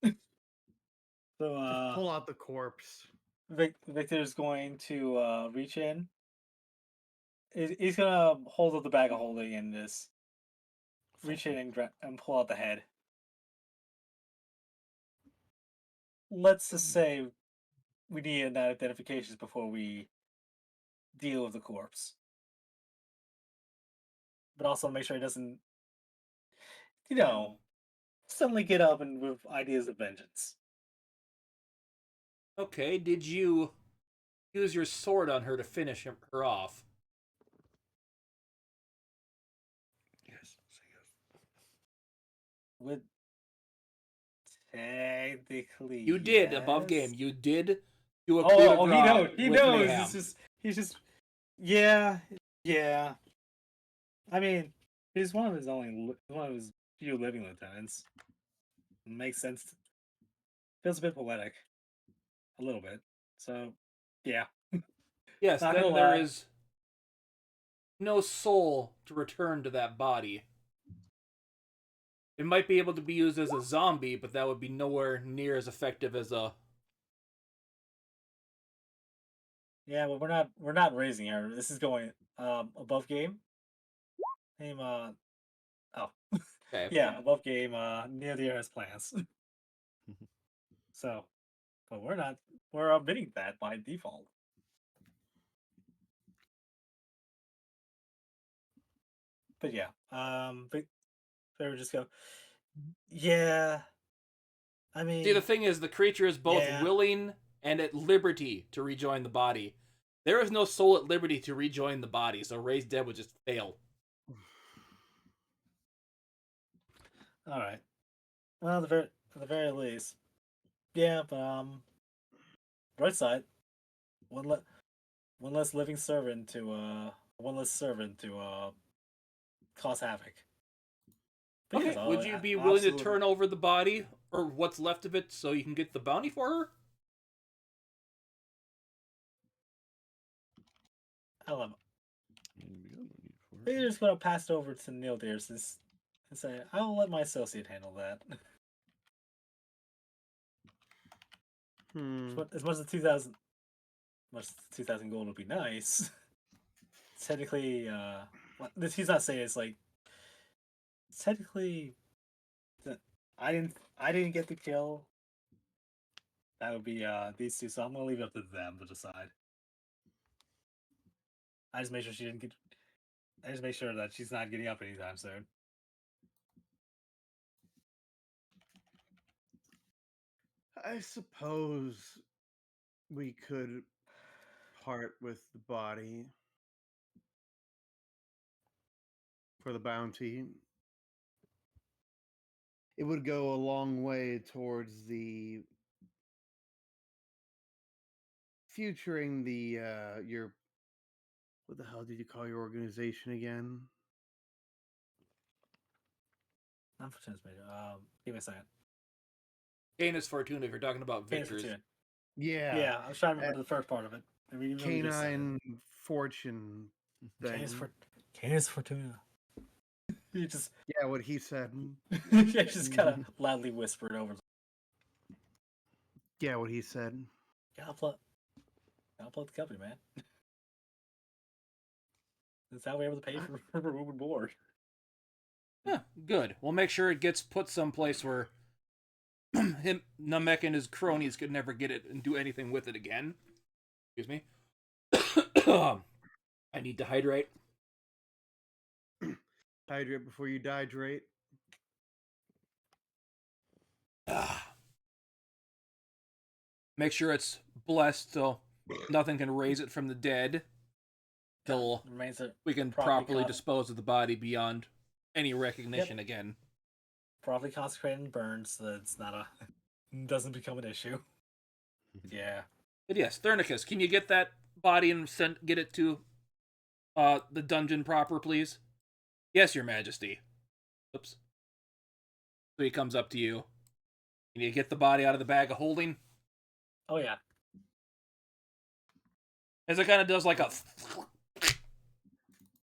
So Just pull out the corpse. Victor's going to reach in. He's gonna hold up the bag of holding and just reach in and pull out the head. Let's just say we need an identifications before we deal with the corpse. But also make sure he doesn't, suddenly get up and with ideas of vengeance. Okay, did you use your sword on her to finish her off? Yes. Say yes. With technically, You did above game. yes. You did do a coup de He grace knows. He with knows. mayhem. He's just. Yeah. I mean, he's one of his few living lieutenants. Makes sense. Feels a bit poetic, a little bit. So, yeah. Yes, Not then gonna there lie. is no soul to return to that body. It might be able to be used as a zombie, but that would be nowhere near as effective as a. Yeah, but we're not raising her. This is going above game. Name Okay. yeah, above game near the earth plans. So, but we're omitting that by default. But yeah, but they would just go, yeah. I mean, See, the thing is, the creature is both yeah. willing and at liberty to rejoin the body. There is no soul at liberty to rejoin the body, so Raise Dead would just fail. All right. Well, at the very least, yeah. But Bright side, one less living servant to cause havoc. But Okay, yes, would you be I'll willing to absolutely- turn over the body or what's left of it so you can get the bounty for her? I'll have, And we got no need for they're it. just gonna pass it over to Neil Deers and say, I'll let my associate handle that. As much as 2,000 gold would be nice. Technically, this he's not saying it's like technically. I didn't get the kill. That would be these two, so I'm gonna leave it up to them to decide. I just make sure she didn't get. I just make sure that she's not getting up anytime soon. I suppose we could part with the body for the bounty. It would go a long way towards the futuring the your what the hell did you call your organization again? Not for tennis major. Give me a second. Canis Fortuna, if you're talking about Canis victors. Fortuna. Yeah, Yeah, I was trying to remember the first part of it. I mean, even though we just said it. Canine Fortune thing. Canis Fortuna. You just Yeah, what he said. yeah, just kind of loudly whispered over. Yeah, what he said. Gotta plug the company, man. That's how we're able to pay for room and board. Yeah, good. We'll make sure it gets put someplace where Namek and his cronies could never get it and do anything with it again. Excuse me. I need to hydrate. Hydrate before you dihydrate. Make sure it's blessed so nothing can raise it from the dead till we can properly dispose of the body beyond any recognition again. Properly consecrated and burned so that it's not doesn't become an issue. Yeah. But yes, Thernicus, can you get that body and get it to the dungeon proper, please? Yes, Your Majesty. Oops. So he comes up to you. Can you get the body out of the bag of holding? Oh yeah. As it kind of does like a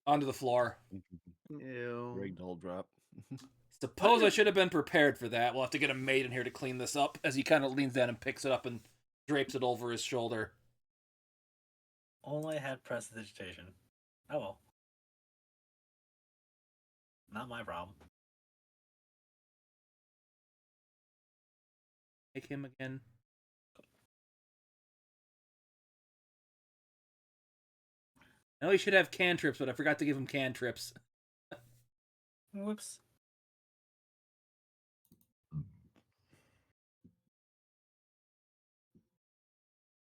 onto the floor. Ew. Ragdoll drop. Suppose I should have been prepared for that. We'll have to get a maid in here to clean this up. As he kind of leans down and picks it up and drapes it over his shoulder. Only had prestidigitation. Oh well. Not my problem. Take him again. I know he should have cantrips, but I forgot to give him cantrips. Whoops.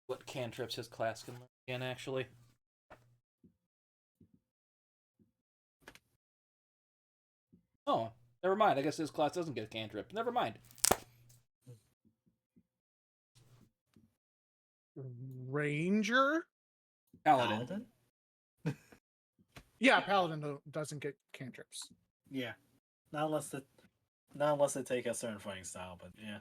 What cantrips his class can learn again, actually. Oh, never mind. I guess his class doesn't get a cantrip. Never mind. Ranger? Paladin. Yeah, Paladin doesn't get cantrips. Yeah. Not unless they take a certain fighting style, but yeah.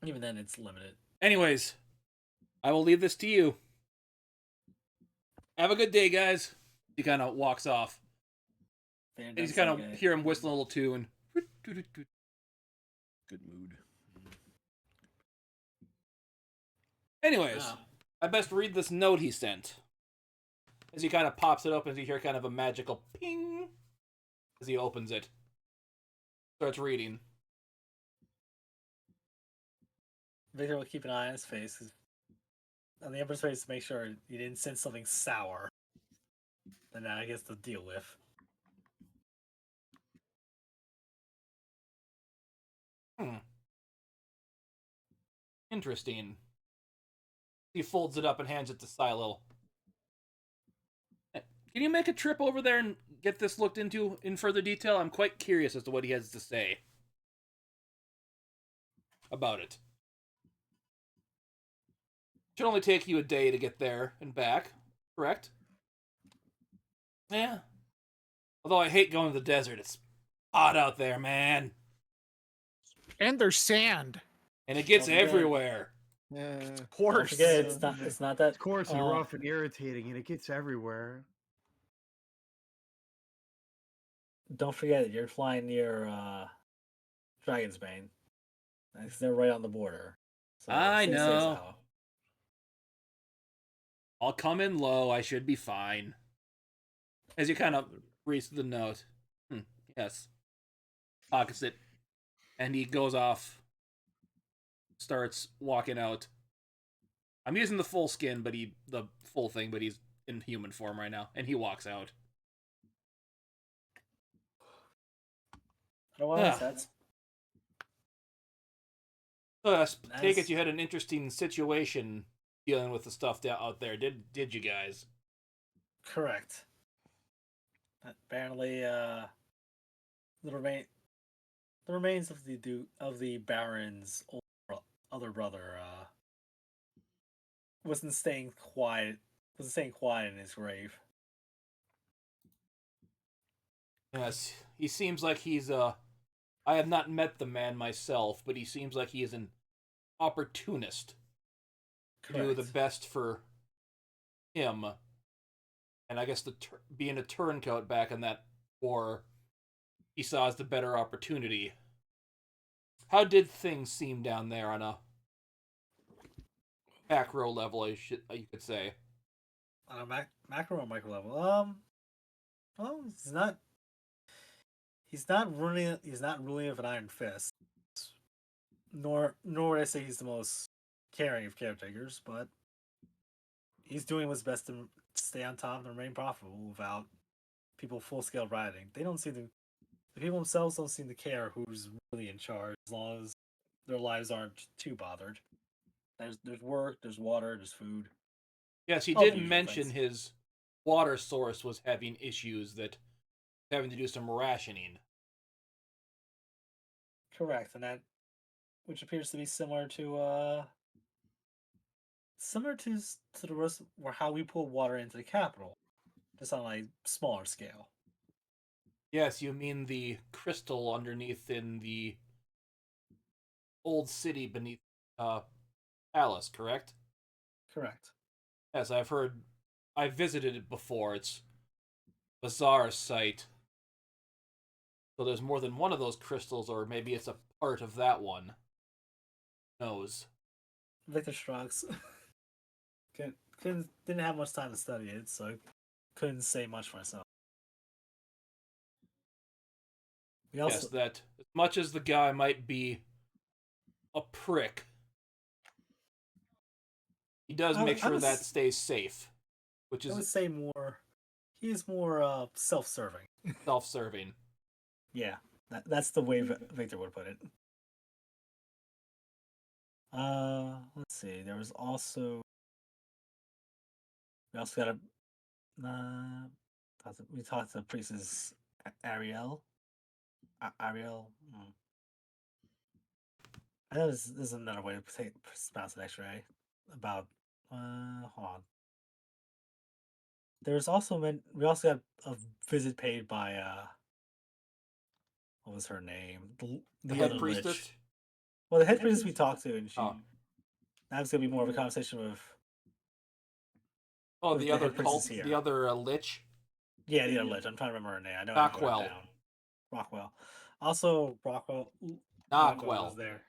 Even then, it's limited. Anyways, I will leave this to you. Have a good day, guys. He kind of walks off. And you kind of hear him whistling a little tune. Good mood. Anyways, I best read this note he sent. As he kind of pops it open, you hear kind of a magical ping as he opens it. Starts reading. Victor will keep an eye on his face. On the Emperor's face to make sure he didn't send something sour. And that I guess to deal with. Interesting. He folds it up and hands it to Silo. Can you make a trip over there and get this looked into in further detail? I'm quite curious as to what he has to say about it. Should only take you a day to get there and back, correct? Yeah. Although I hate going to the desert. It's hot out there, man. And there's sand. And it gets Don't forget- everywhere. Yeah. Of Don't course. forget, it's not that It's coarse and uh, rough and irritating, and it gets everywhere. Don't forget, you're flying near Dragon's Bane. They're right on the border. So I stay safe, know. Sal. I'll come in low. I should be fine. As you kind of reach the note. Yes. Pockets it. And he goes off. Starts walking out. I'm using the full skin, but the full thing, but he's in human form right now. And he walks out. Otherwise, Ah. that's Take it Nice. you had an interesting situation dealing with the stuff out there, did you guys? correct. Apparently, the remains of the Baron's other brother wasn't staying quiet. Wasn't staying quiet in his grave. Yes, he seems like he's I have not met the man myself, but he seems like he is an opportunist. To do the Correct. best for him. And I guess being a turncoat back in that war, he saw as the better opportunity. How did things seem down there on a macro level, you could say? On a macro or micro level, well, he's not ruling with an iron fist. Nor would I say he's the most caring of caretakers, but he's doing what's best to stay on top and remain profitable without people full scale rioting. They don't seem to the people themselves don't seem to care who's really in charge as long as their lives aren't too bothered. There's work, there's water, there's food. Yes, he All the did usual mention things. his water source was having issues that having to do some rationing. Correct, and that which appears to be similar to the rest or how we pull water into the capital, just on a smaller scale. Yes, you mean the crystal underneath in the old city beneath Palace, correct? Correct. Yes, I've visited it before. It's a bizarre sight. So there's more than one of those crystals, or maybe it's a part of that one. Who knows? Victor shrugs. Didn't have much time to study it, so I couldn't say much for myself. We also Yes, that as much as the guy might be a prick, he does make I sure was- that stays safe, which I would is say he's more self-serving. self-serving. Yeah, that's the way Victor would put it. Let's see. We also got we talked to Priestess Ariel. Ariel. I know this is another way to pronounce it. X-ray about. Hold on. There's also we also got a visit paid by what was her name? The Head other priestess? lich. Well, the head priestess we talked to, and Oh. that was gonna be more of a conversation with. Oh, With the the other head priestess cult, here. the other lich. Yeah, the other lich. I'm trying to remember her name. I know. I wrote it Rockwell. down. Rockwell. Also, Rockwell was Knockwell. there.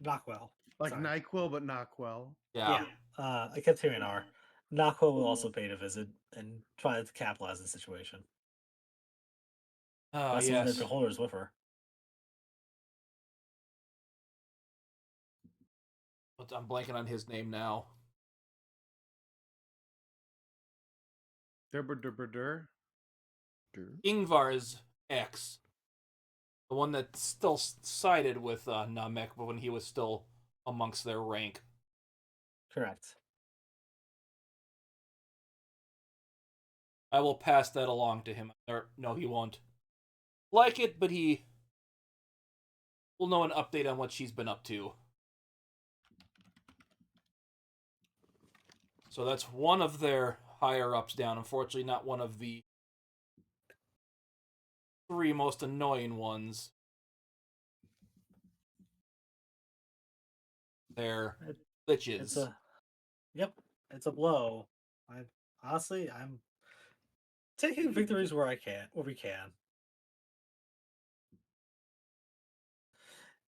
Knockwell. Like Sorry. NyQuil, but not Quell. Yeah. I kept hearing R. Knockwell will also pay a visit and try to capitalize the situation. Oh, Got some of yes. their beholders with her. But I'm blanking on his name now. Dur. Ingvar's ex. The one that still sided with Namek, but when he was still amongst their rank. Correct. I will pass that along to him. No, he won't like it, but he will know an update on what she's been up to. So that's one of their higher-ups down. Unfortunately, not one of the 3 most annoying ones. They're liches. It's a blow. I'm taking victories where we can.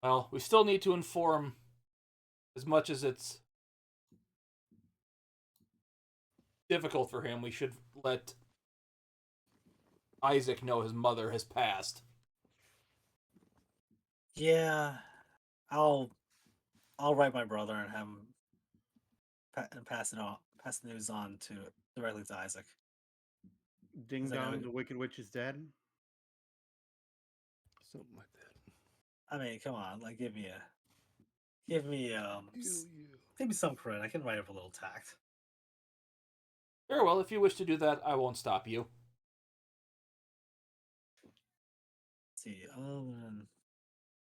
Well, we still need to inform, as much as it's difficult for him, we should let Isaac know his mother has passed. Yeah, I'll write my brother and have him pass the news on directly to Isaac. Ding 'Cause I dong, gotta- the Wicked Witch is dead. Something like that. I mean, come on, like give me some credit. I can write up a little tact. Very well, if you wish to do that, I won't stop you. Let's see,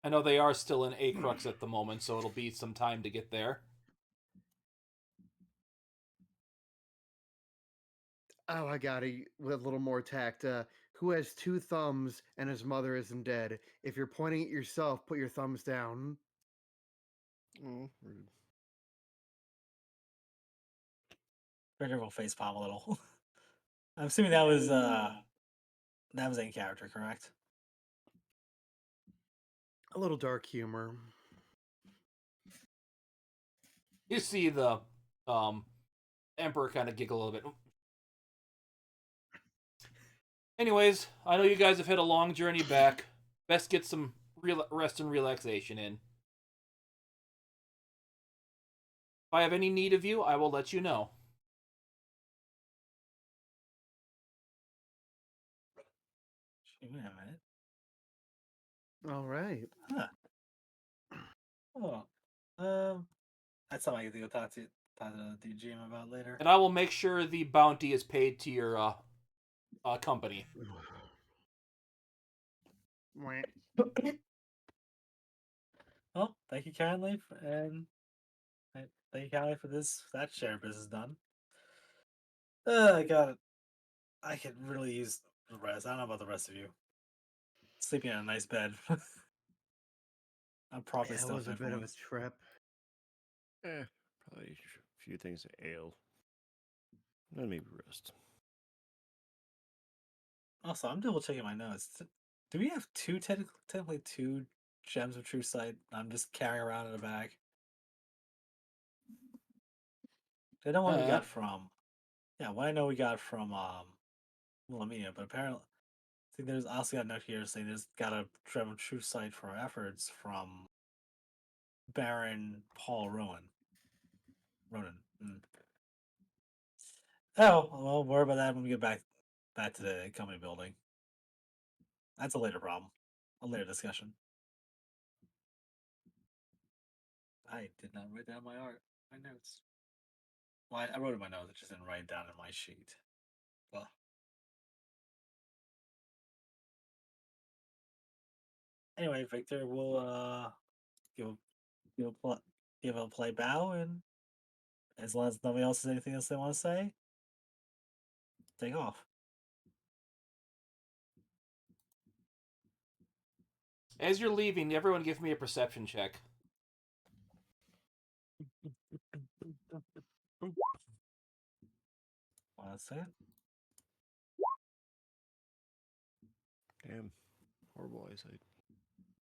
I know they are still in Acrux at the moment, so it'll be some time to get there. Oh, I got it. With a little more tact. Who has 2 thumbs and his mother isn't dead? If you're pointing at yourself, put your thumbs down. Oh, rude. Victor will face palm a little. I'm assuming that was in character, correct? A little dark humor. You see the Emperor kind of giggle a little bit. Anyways, I know you guys have had a long journey back. Best get some rest and relaxation in. If I have any need of you, I will let you know. Wait a minute. All right. Huh. Oh. That's something I get to go talk to the GM about later. And I will make sure the bounty is paid to your company. Well, thank you kindly, and thank you kindly for that share business done. I got it. I could really use the rest. I don't know about the rest of you. Sleeping in a nice bed. I'm probably That still was a fit for bit of a once. trip. Probably a few things to ale. And maybe rest. Also, I'm double checking my notes. Do we have technically 2 gems of true sight? I'm just carrying around in a bag. I know what we got from. Yeah, what I know we got from Lamia, but apparently I think there's also got a note here saying there's got a gem of true sight for our efforts from Baron Paul Ronan. Mm. Oh, well, worry about that when we get back to the company building. That's a later problem. A later discussion. I did not write down my notes. Well, I wrote in my notes, I just didn't write it down in my sheet. Well. Anyway, Victor will give a play bow, and as long as nobody else has anything else they want to say, take off. As you're leaving, everyone give me a perception check. Want to say it? Damn. Horrible eyesight.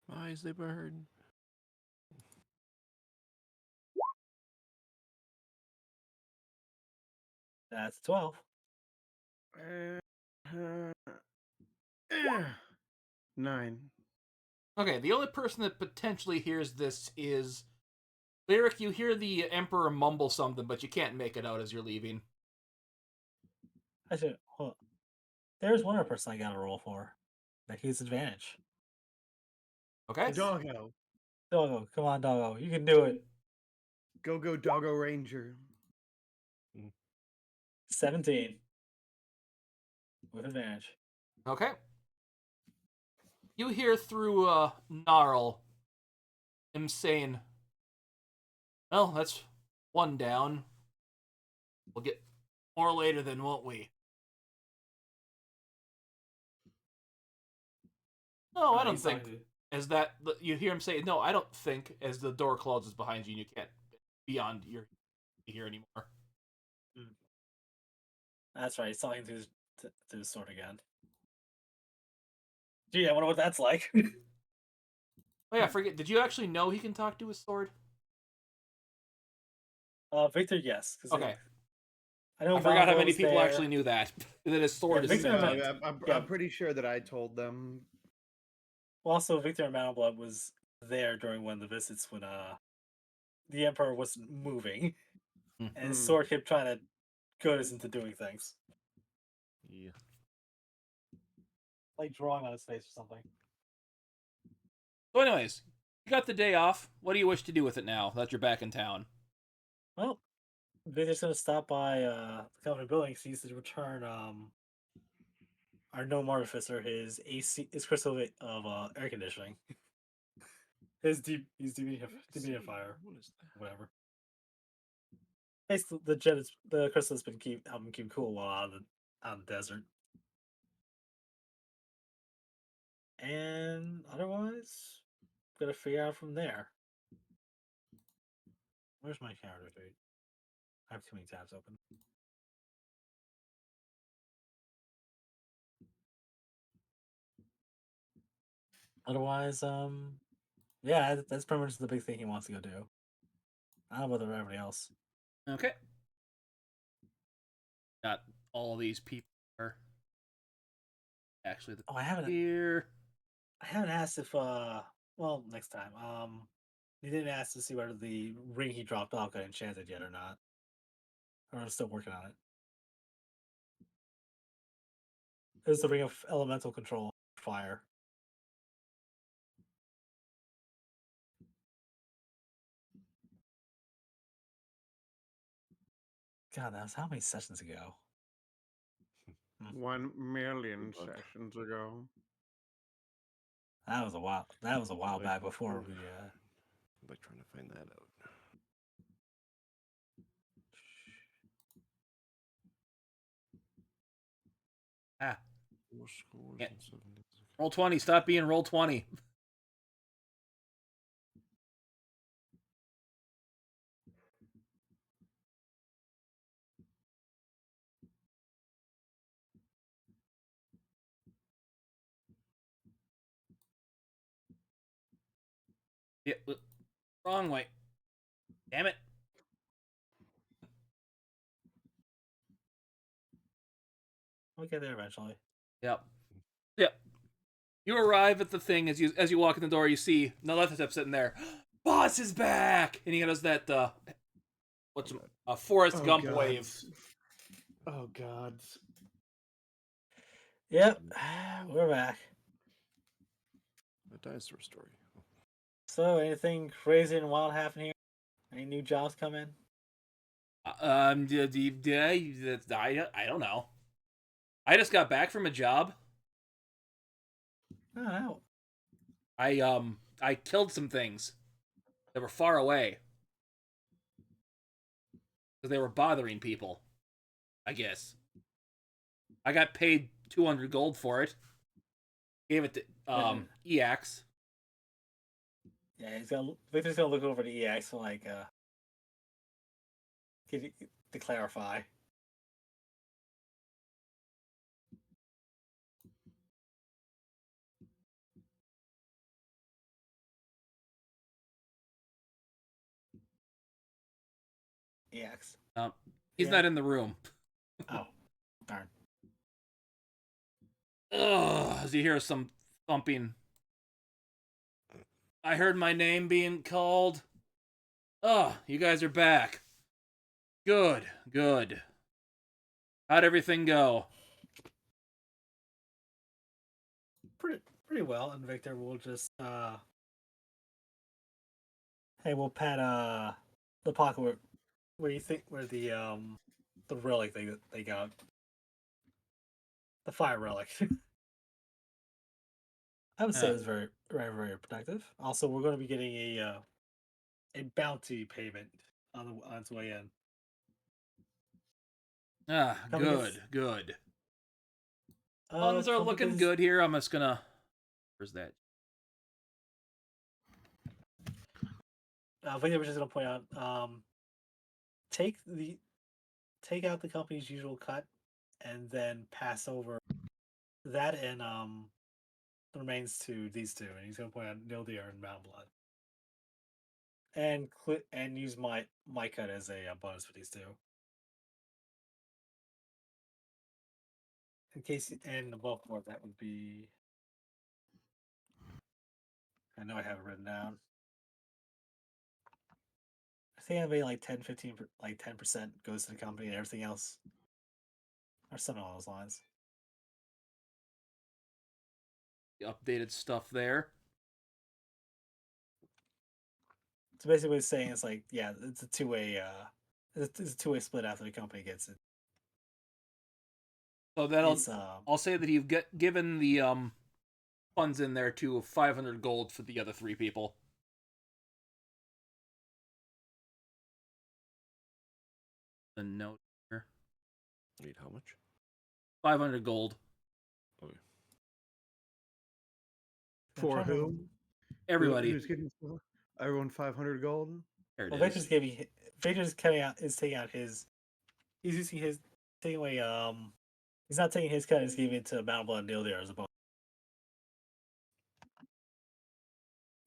My eyes, they burn. That's 12. Uh, 9. Okay, the only person that potentially hears this is Lyric. You hear the Emperor mumble something, but you can't make it out as you're leaving. I should. Well, there's one other person I got to roll for. That he's advantage. Okay? Doggo. Doggo, come on, Doggo, you can do it. Go Doggo Ranger. 17 with advantage. Okay. You hear through Gnarl him saying, well, that's one down. We'll get more later then, won't we? No, I don't he's think. talking As that you hear him say, "No, I don't think." As the door closes behind you, and you can't beyond your here anymore. That's right. He's talking to his sword again. Gee, I wonder what that's like. Oh yeah, forget. Did you actually know he can talk to his sword? Victor, yes. Okay, I know I forgot how Malvo many was people there. actually knew that. That his sword is Victor No, sentient. Yeah. I'm pretty sure that I told them. Well, also, Victor and Mountain was there during one of the visits when the Emperor wasn't moving, and his Hmm. sword kept trying to goad us into doing things, Yeah. like drawing on his face or something. So, anyways, you got the day off. What do you wish to do with it now that you're back in town? Well, Victor's gonna stop by the company building. 'Cause he needs to return our gnome artificer his AC, his crystal of air conditioning, his dehumidifier, What is that? whatever. Basically, the crystal has been helping keep cool while out of the desert. And otherwise, gotta figure out from there. Where's my character feed? I have too many tabs open. Otherwise, yeah, that's pretty much the big thing he wants to go do. I don't know about everybody else. Okay. Got all these people are actually Oh, I haven't here. asked if well, next time. He didn't ask to see whether the ring he dropped off got enchanted yet or not. Or I'm still working on it. It was the ring of elemental control fire. God, that was how many sessions ago? 1,000,000 Good luck. sessions ago. That was a while. That was a while back before we. I'm like trying to find that out. Ah, Four scores Yeah. and 70. roll 20. Stop being roll 20. Yeah, wrong way. Damn it. We'll get there eventually. Yep. Yep. You arrive at the thing as you walk in the door. You see Nalethatep sitting there. Boss is back, and he does that what's a Forrest Gump God. wave. Oh God. Yep, we're back. A dinosaur story. So, anything crazy and wild happen here? Any new jobs come in? I don't know. I just got back from a job. I don't know. I killed some things that were far away because they were bothering people. I guess I got paid 200 gold for it. Gave it to EX. Yeah, Victor's gonna look over the EX for like to clarify. EX. He's Yeah. not in the room. Oh, darn. Ugh, as you hear some thumping. I heard my name being called. Oh, you guys are back. Good, good. How'd everything go? Pretty well. And Victor will just hey, we'll pat the pocket where you think where the relic they got, the fire relic. I would say it was very very very productive. Also, we're going to be getting a bounty payment on its way in. Ah, Company gets- good, good. Uh, Funds are company looking gets- good here. I'm just gonna. Where's that? I think I was just gonna point out, take out the company's usual cut, and then pass over that and the remains to these two, and he's gonna point out Nildir and Mount Blood, and use my cut as a bonus for these two. In case, and the bulk more that would be. I know I have it written down. I think I made like 10, 15, like 10% goes to the company, and everything else, or something along those lines. The updated stuff there. So basically, what it's saying is like, yeah, it's a two-way. It's a two-way split after the company gets it. So that'll. It's I'll say that you've given the funds in there to 500 gold for the other 3 people. The note here. Wait, how much? 500 gold. Okay. For trying to- who? Everybody. Who's getting everyone 500 gold? There it Well, is. Victor's cutting out is taking out his. He's using his taking away. He's not taking his cut. He's giving it to Mount Blood and Deal there as a bonus.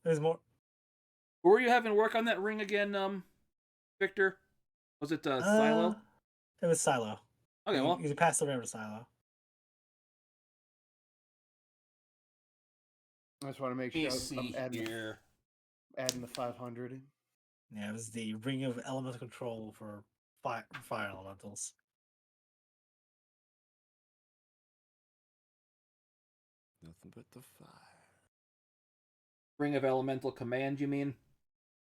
There's more. Who were you having work on that ring again, Victor? Was it Silo? It was Silo. Okay, well, He passed it over to Silo. I just want to make let me sure see I'm here. adding the 500. Yeah, it was the Ring of Elemental Control for fire elementals. Nothing but the fire. Ring of Elemental Command, you mean?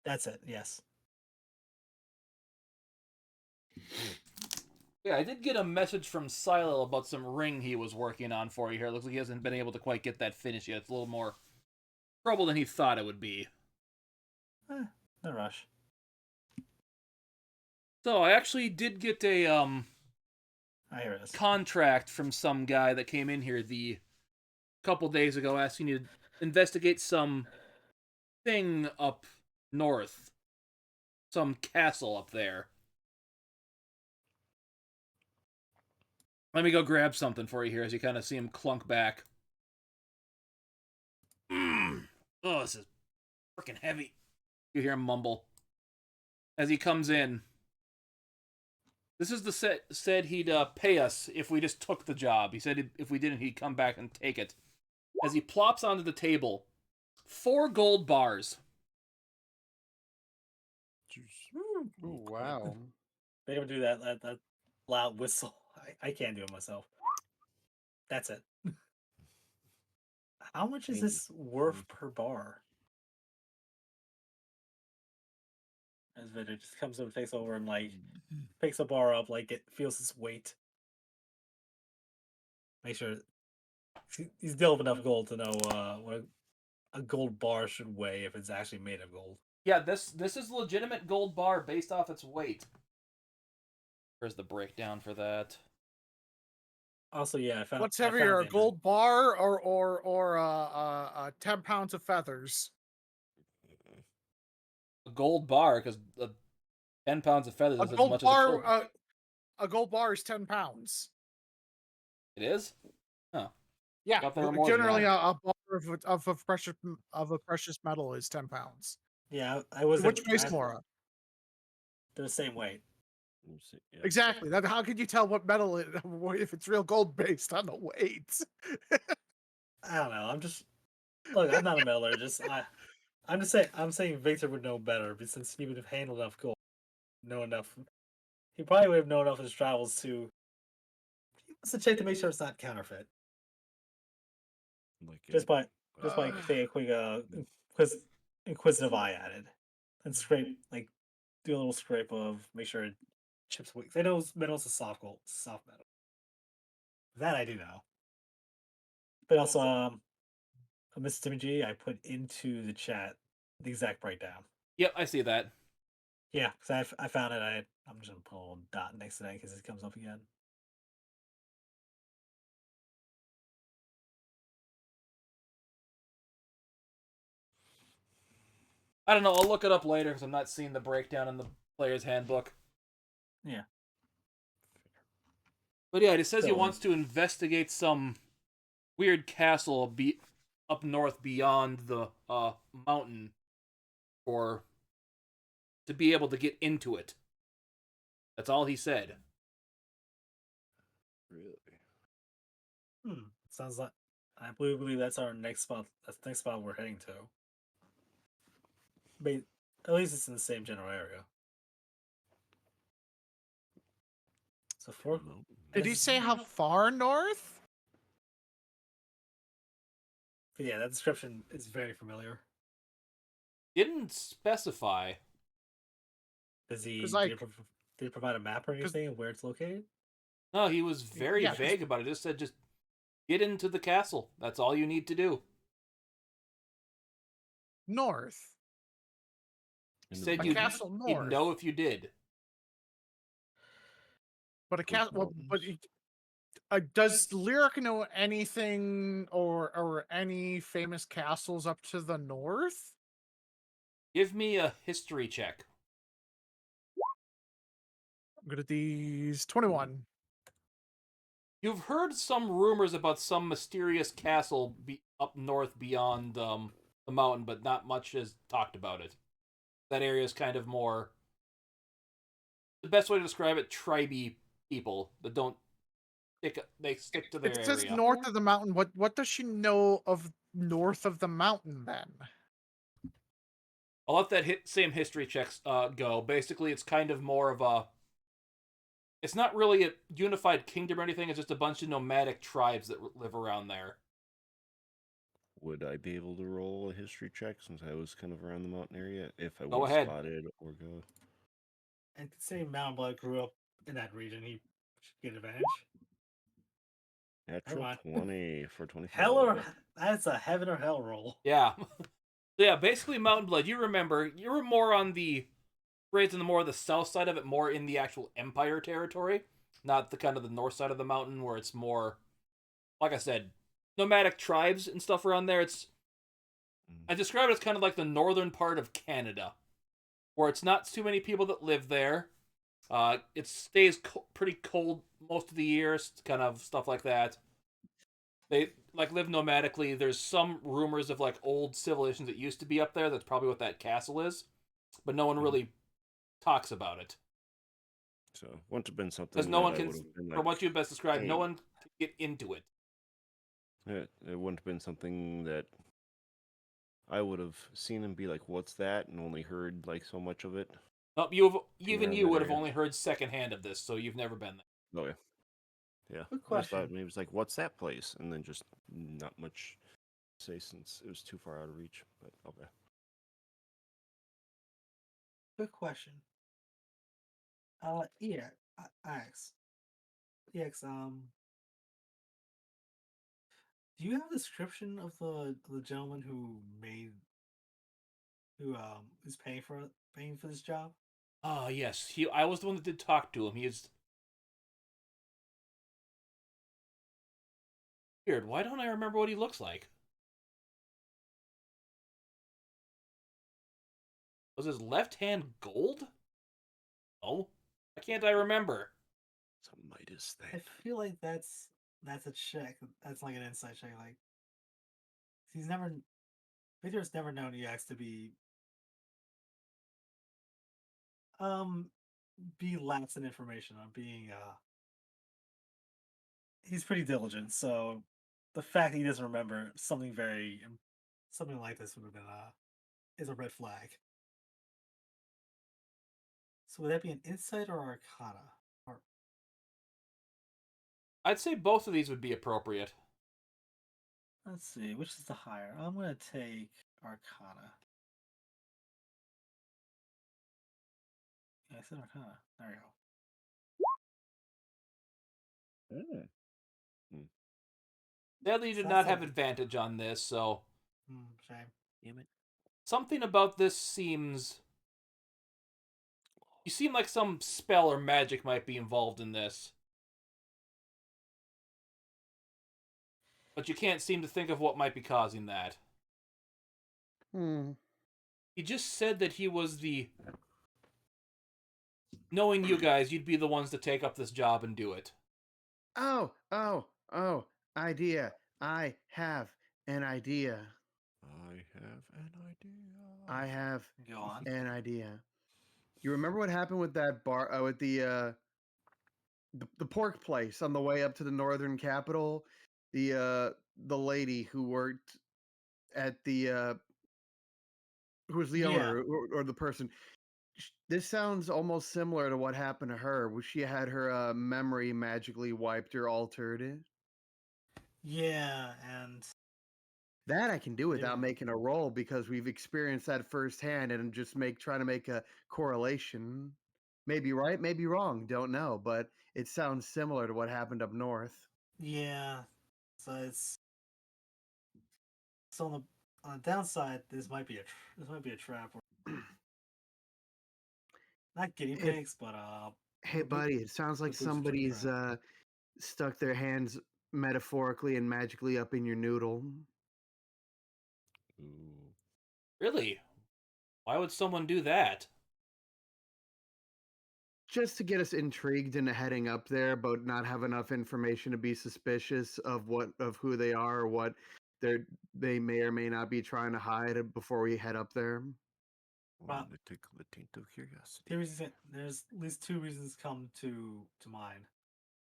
That's it. Yes. Yeah, I did get a message from Silo about some ring he was working on for you here. It looks like he hasn't been able to quite get that finished yet. It's a little more trouble than he thought it would be. No rush. So I actually did get a I hear it. contract from some guy that came in here the couple days ago asking you to investigate some thing up north. Some castle up there. Let me go grab something for you here as you kind of see him clunk back. Oh, this is freaking heavy. You hear him mumble as he comes in. This is the said he'd pay us if we just took the job. He said if we didn't, he'd come back and take it. As he plops onto the table, 4 gold bars. Oh, wow. They don't do that loud whistle. I can't do it myself. That's it. How much is this worth per bar? As Victor just comes over, takes over, and like picks the bar up, like it feels its weight. Make sure he's dealt with enough gold to know what a gold bar should weigh if it's actually made of gold. Yeah, this is legitimate gold bar based off its weight. Where's the breakdown for that? Also, yeah, I found. What's I found heavier, a the- gold bar or 10 pounds of feathers? A gold bar, because 10 pounds of feathers A is as gold much bar, as a gold bar is 10 pounds. it is? Huh. Yeah, Thought there were more than generally that. a bar of a precious metal is 10 pounds. Yeah, I was. Which weighs more? They're the same weight. Yeah. Exactly. That how could you tell what metal if it's real gold based on the weight? I don't know. I'm just look. I'm not a metallurgist. I'm just saying. I'm saying Victor would know better, but since he would have handled enough gold, know enough. He probably would have known enough of his travels to. He wants to check to make sure it's not counterfeit. Like Just by taking a quick inquisitive eye at it, and scrape do a little scrape of make sure it chips away. They know metal's a soft metal. That I do know. But also, Mr. Timmy G, I put into the chat the exact breakdown. Yep, I see that. Yeah, because I found it. I'm just gonna put a little dot next to that in case it comes up again. I don't know. I'll look it up later because I'm not seeing the breakdown in the player's handbook. Yeah. But yeah, it says he So- wants to investigate some weird castle up north beyond the mountain to be able to get into it. That's all he said. Really? Sounds like I believe that's our next spot. That's the next spot we're heading to. But at least it's in the same general area. So four. Did he say how far north? Yeah, that description is very familiar. Didn't specify. Does he? 'Cause, like- did he provide a map or anything of where it's located? No, he was very Yeah, 'cause- vague about it. Just said, just get into the castle. That's all you need to do. North. He In the said A mountains? you'd, castle he'd north. know if you did. But a castle. Well, but mountains. does Lyric know anything or any famous castles up to the north? Give me a history check. I'm good at these. 21. You've heard some rumors about some mysterious castle up north beyond the mountain, but not much is talked about it. That area is kind of more. The best way to describe it: tribey people that don't stick. They stick to their It says area. north of the mountain. What does she know of north of the mountain then? I'll let that same history checks go. Basically, it's kind of more of a. It's not really a unified kingdom or anything. It's just a bunch of nomadic tribes that live around there. Would I be able to roll a history check since I was kind of around the mountain area if I Go was ahead. spotted or go? And considering Mountain Blood grew up in that region, he should get advantage. Natural on. 20 for 25. Hell or that's a heaven or hell roll. Yeah. Yeah, basically Mountain Blood. You remember, you were more on the raised on the more of the south side of it, more in the actual Empire territory, not the kind of the north side of the mountain where it's more, like I said, nomadic tribes and stuff around there. I describe it as kind of like the northern part of Canada, where it's not too many people that live there. It stays pretty cold most of the year, kind of stuff like that. They like live nomadically. There's some rumors of like old civilizations that used to be up there. That's probably what that castle is, but no one really talks about it So wouldn't have been something because no that one I can. would have been From like, what you best described, no hey. one can get into it. It wouldn't have been something that I would have seen and be like, "What's that?" and only heard like so much of it. Nope, even around you that would have area. only heard secondhand of this, so you've never been there. Oh yeah, yeah. Good I just thought question. maybe it was like, "What's that place?" and then just not much to say since it was too far out of reach. But okay. Good question. Yeah, Alex. EX, do you have a description of the gentleman who is paying for this job? Ah, yes. I was the one that did talk to him. He is weird. Why don't I remember what he looks like? Was his left hand gold? Oh, why can't I remember? It's a Midas I thing. feel like that's a check. That's like an insight check. Like he's never Victor's never known EX to be lax in information on being he's pretty diligent. So the fact that he doesn't remember something like this would have been is a red flag. So would that be an insight or arcana? Or I'd say both of these would be appropriate. let's see, which is the higher? I'm gonna take arcana. Yeah, I said arcana. There you go. Sadly, you did Sounds not have like- advantage on this, so Shame. Damn it. something about this seems. You seem like some spell or magic might be involved in this. But you can't seem to think of what might be causing that. Hmm. He just said that he was the. Knowing you guys, you'd be the ones to take up this job and do it. Oh, idea. I have an idea. I have an idea. I have Go on. an idea. You remember what happened with that bar, with the pork place on the way up to the northern capital? The lady who worked at the who was the Yeah. owner or the person. This sounds almost similar to what happened to her. Where she had her memory magically wiped or altered. Yeah, and That I can do without Maybe. making a roll because we've experienced that firsthand and just trying to make a correlation. Maybe right, maybe wrong, don't know, but it sounds similar to what happened up north. yeah. So on the downside, this might be a trap. Not guinea Hey, pigs, but hey the boot- buddy, it sounds like the boots trip somebody's trap. stuck their hands metaphorically and magically up in your noodle. Ooh. Really? Why would someone do that? Just to get us intrigued into heading up there, but not have enough information to be suspicious of who they are or what they may or may not be trying to hide before we head up there. Well, To tickle the taint of curiosity. there's at least two reasons come to mind.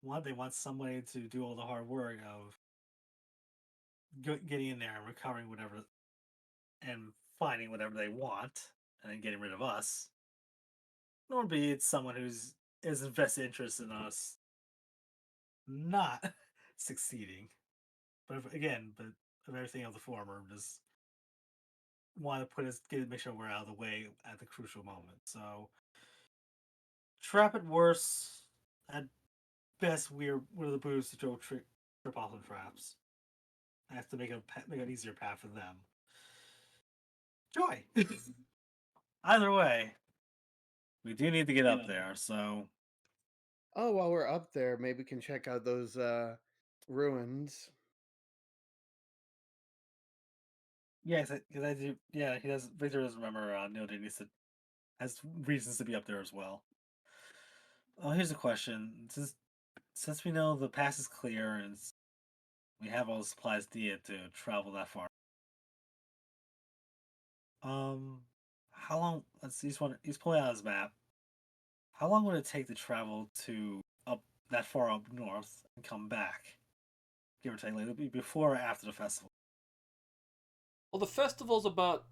One, they want somebody to do all the hard work of getting in there and recovering whatever and finding whatever they want, and then getting rid of us. Nor be it's someone who's is invested interest in us not succeeding. But but of everything of the former, just want to make sure we're out of the way at the crucial moment. So trap at worst, at best we're the booze to trip off the traps. I have to make an easier path for them. Joy. Either way, we do need to get up there. So Oh, while we're up there, maybe we can check out those ruins. yes, because I do. Yeah, he does. Victor does remember. Neil needs to has reasons to be up there as well. Oh, here's a question. Since we know the pass is clear and we have all the supplies needed to travel that far, how long? Let's see. He's pulling out his map. How long would it take to travel to up that far up north and come back? Give or take, like, it'll be before or after the festival. Well, the festival's about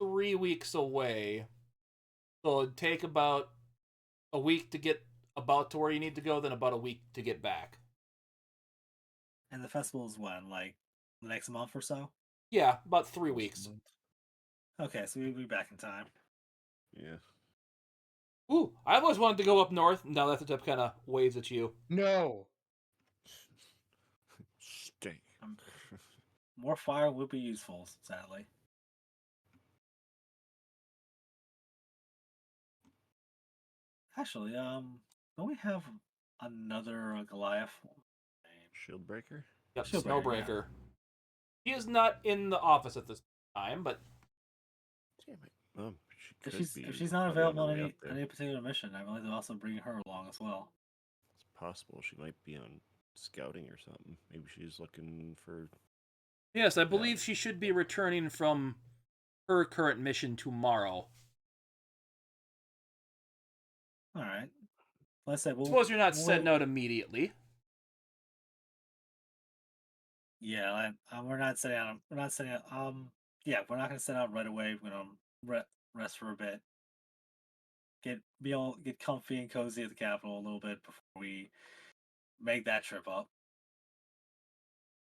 3 weeks away, so it'd take about a week to get about to where you need to go, then about a week to get back. And the festival is when, like, the next month or so? Yeah, about 3 weeks. Okay, so we'll be back in time. Yeah. Ooh, I always wanted to go up north. Now that the tip kind of waves at you. No. Stay. More fire would be useful, sadly. Actually, don't we have another Goliath? Shield breaker? Yep, Snowbreaker, yeah. Snowbreaker. He is not in the office at this time, but Damn it. She If could be. if she's not probably on available her on way any up there. any particular mission, I would like to also bring her along as well. It's possible she might be on scouting or something. Maybe she's looking for. yes, I believe she should be returning from her current mission tomorrow. All right. Like I said, Suppose you're not setting out immediately. Yeah, we're not setting out. We're not setting out. Yeah, we're not going to set out right away. We're going to rest for a bit. Get comfy and cozy at the capital a little bit before we make that trip up.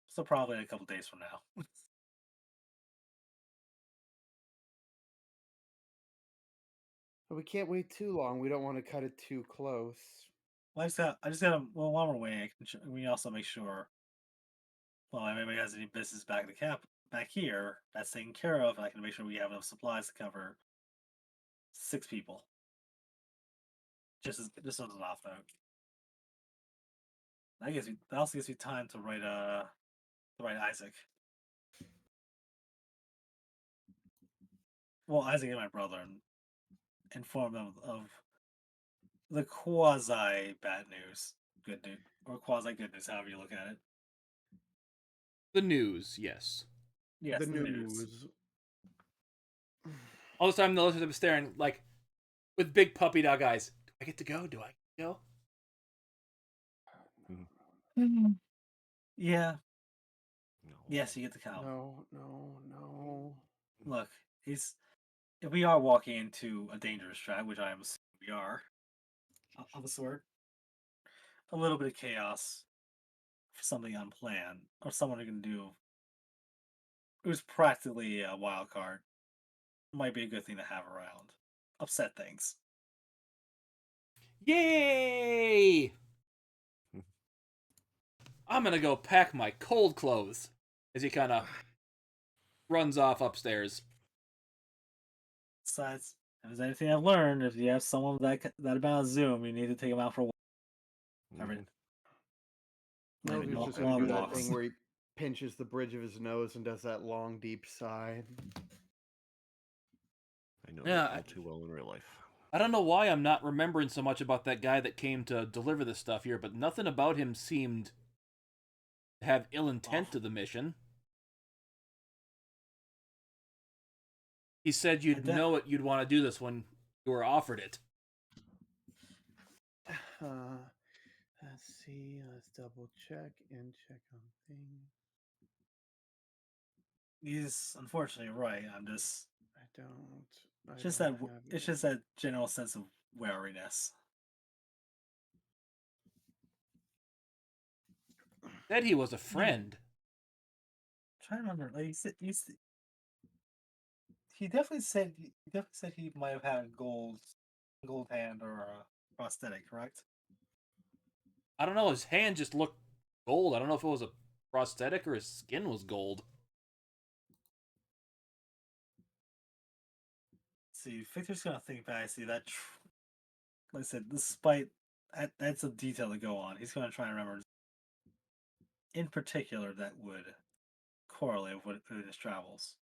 So probably a couple days from now. But we can't wait too long. We don't want to cut it too close. Well, I just got. Well, while we're waiting, we also make sure. Well, if anybody has any business back at the back here, that's taken care of. I can make sure we have enough supplies to cover 6 people. Just as an off note. That also gives me time to write Isaac. Isaac and my brother, and inform them of the quasi bad news, good news, or quasi good news, however you look at it. The news, yes. Yes, the the news. news. All this time, the listeners are staring like with big puppy dog eyes. Do I get to go? Do I get to go? Yeah. No. Yes, you get the cow. No. Look, if we are walking into a dangerous track, which I am assuming we are, of a sort, a little bit of chaos for something unplanned, or someone who can do who's practically a wild card, might be a good thing to have around. Upset things. Yay! I'm gonna go pack my cold clothes as he kind of runs off upstairs. Besides, if there's anything I've learned, if you have someone that about Zoom, you need to take them out for a walk. Every, Mhm. I mean, Melvin's just long gonna do that walks. thing where he pinches the bridge of his nose and does that long, deep sigh. I know Yeah, that all too well in real life. I don't know why I'm not remembering so much about that guy that came to deliver this stuff here, but nothing about him seemed to have ill intent to the mission. He said you'd know it, you'd want to do this when you were offered it. Let's see. Let's double check and check on things. He's unfortunately right. I'm just. I don't. It's just that general sense of wariness. Said he was a friend. Trying to remember, like he definitely said he might have had a gold hand or a prosthetic, correct? I don't know, his hand just looked gold. I don't know if it was a prosthetic or his skin was gold. See, Victor's gonna think back. See that, like I said, despite that's a detail to go on. He's gonna try and remember, in particular, that would correlate with his travels.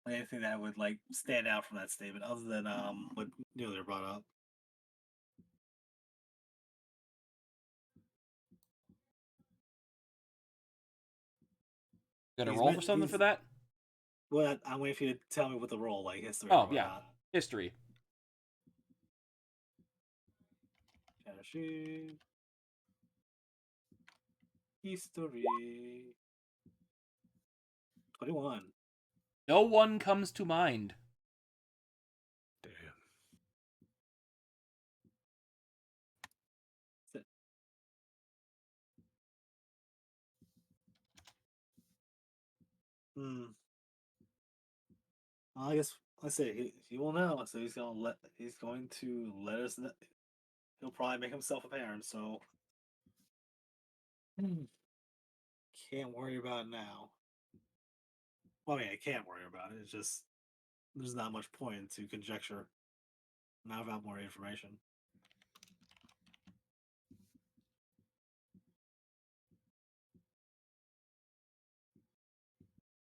Anything that would like stand out from that statement, other than what Neil brought up. Gonna roll for something for that? Well, I'm waiting for you to tell me what the role, like history. Oh, or yeah. whatnot. History. History. 21. No one comes to mind. Damn. Well, I guess I say he will know. So he's going to let us know. He'll probably make himself apparent. So can't worry about it now. Well, I mean, I can't worry about it. It's just there's not much point to conjecture now without more information.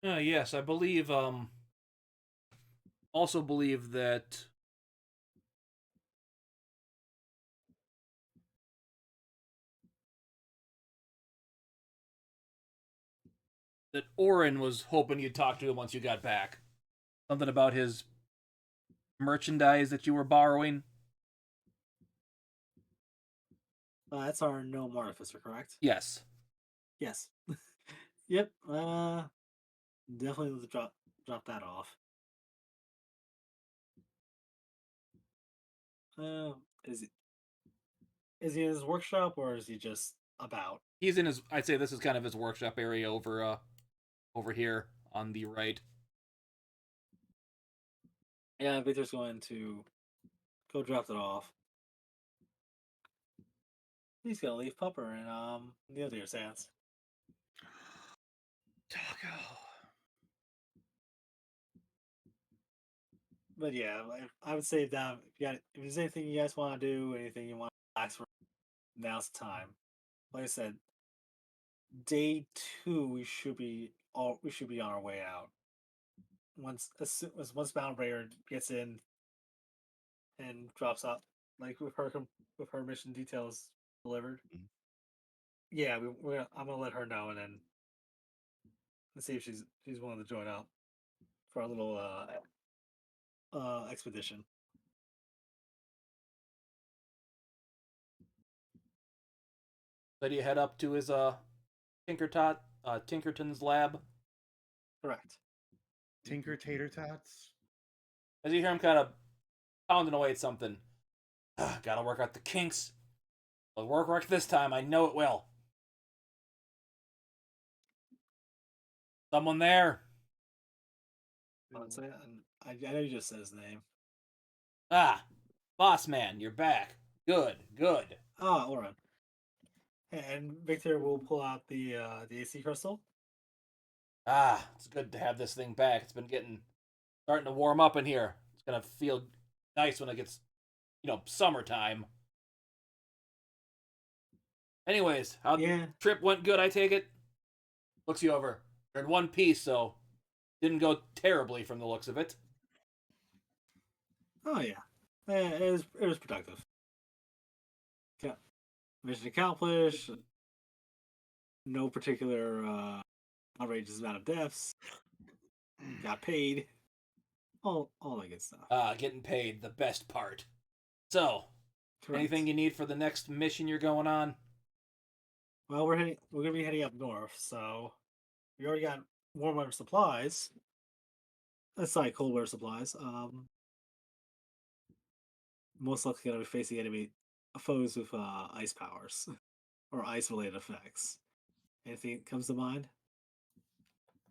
Yes, I believe, also believe that Oren was hoping you'd talk to him once you got back. Something about his merchandise that you were borrowing. That's our gnome artificer, correct? Yes. Yes. Yep. Definitely drop that off. Is he in his workshop or is he just about? He's in his. I'd say this is kind of his workshop area over here on the right. Yeah, Victor's going to go drop it off. He's gonna leave Pupper in the other hands. Taco. But yeah, I would say that if there's anything you guys want to do, anything you want to ask for, now's the time. Like I said, day 2 we should be we should be on our way out. Once Bound Raider gets in and drops off, like with her mission details delivered. Mhm. Yeah, I'm gonna let her know, and then let's see if she's willing to join up for our little expedition. So do you head up to his Tinkerton's lab? Correct. Tinker Tater Tots. As you hear him kind of pounding away at something. Gotta work out the kinks. It'll work this time. I know it will. Someone there. Honestly, I know you just said his name. Ah, boss man, you're back. Good, good. Ah, Oren. And Victor will pull out the AC crystal. Ah, it's good to have this thing back. It's been starting to warm up in here. It's gonna feel nice when it gets, summertime. Anyways, how Yeah. the trip went good, I take it? Looks you over. You're in one piece, so didn't go terribly from the looks of it. Oh yeah. It was productive. Yeah. Mission accomplished. No particular outrageous amount of deaths. Got paid. All that good stuff. Getting paid, the best part. So, Correct. anything you need for the next mission you're going on? Well, we're gonna be heading up north, so we already got warm weather supplies. Aside cold weather supplies. Most likely gonna be facing enemy foes with ice powers or ice related effects. Anything comes to mind?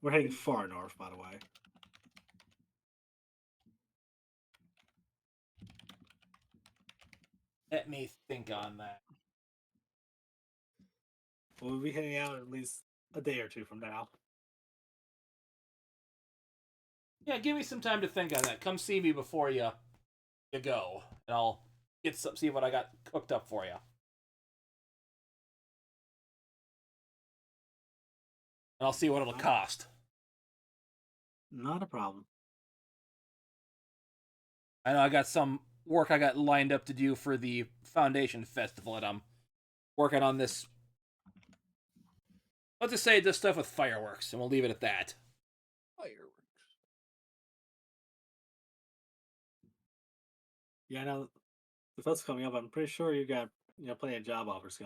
We're heading far north, by the way. Let me think on that. We'll be heading out at least a day or two from now. Yeah, give me some time to think on that. Come see me before you go, and I'll see what I got cooked up for you. And I'll see what it'll cost. Not a problem. I know I got some work I got lined up to do for the Foundation Festival, and I'm working on this. Let's just say this stuff with fireworks, and we'll leave it at that. Fireworks. Yeah, I know the festival coming up. I'm pretty sure you got plenty of job offers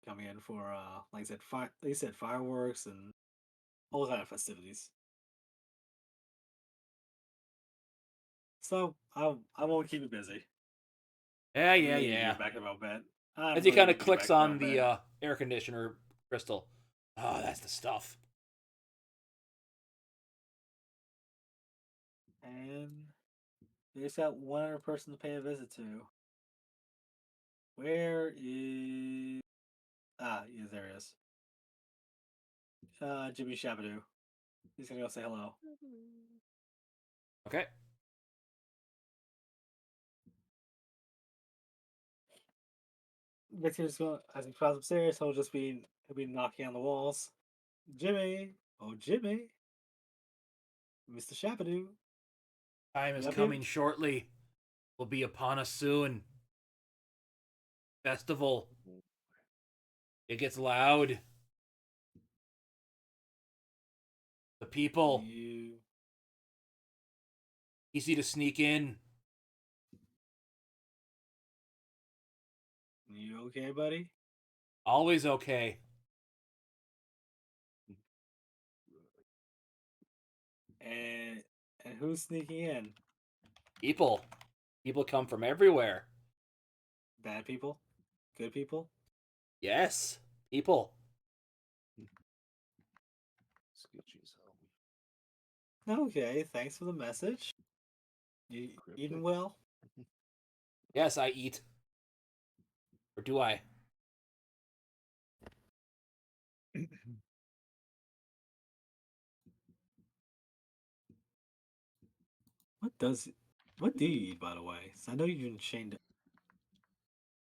coming in for like I said, fireworks and all kind of festivities. So I won't keep you busy. Yeah. Get back in my bed. As he kind of clicks on the air conditioner crystal. Oh, that's the stuff. And they just got one other person to pay a visit to. Where is yes, there he is. Jimmy Shabadoo. He's gonna go say hello. Okay. Victor's going as he crawls upstairs. He'll be knocking on the walls. Jimmy, oh Jimmy, Mr. Shabadoo. Time is Yep, coming shortly. Will be upon us soon. Festival. It gets loud. The people. Easy to sneak in. You okay, buddy? Always okay. And who's sneaking in? People. People come from everywhere. Bad people? Good people? Yes. People. Sketchy as hell. Okay, thanks for the message. You eating Cryptic. well? Yes, I eat. Or do I? What do you eat, by the way? 'Cause I know you've been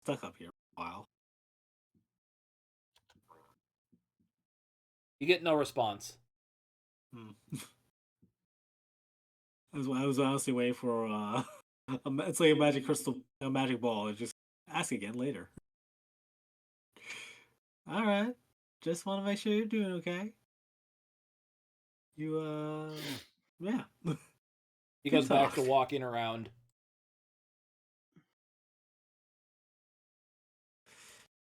stuck up here for a while. You get no response. I was honestly waiting for it's like a magic crystal, a magic ball. And just ask again later. All right, just want to make sure you're doing okay. You yeah. He Good goes back to talk. walking around.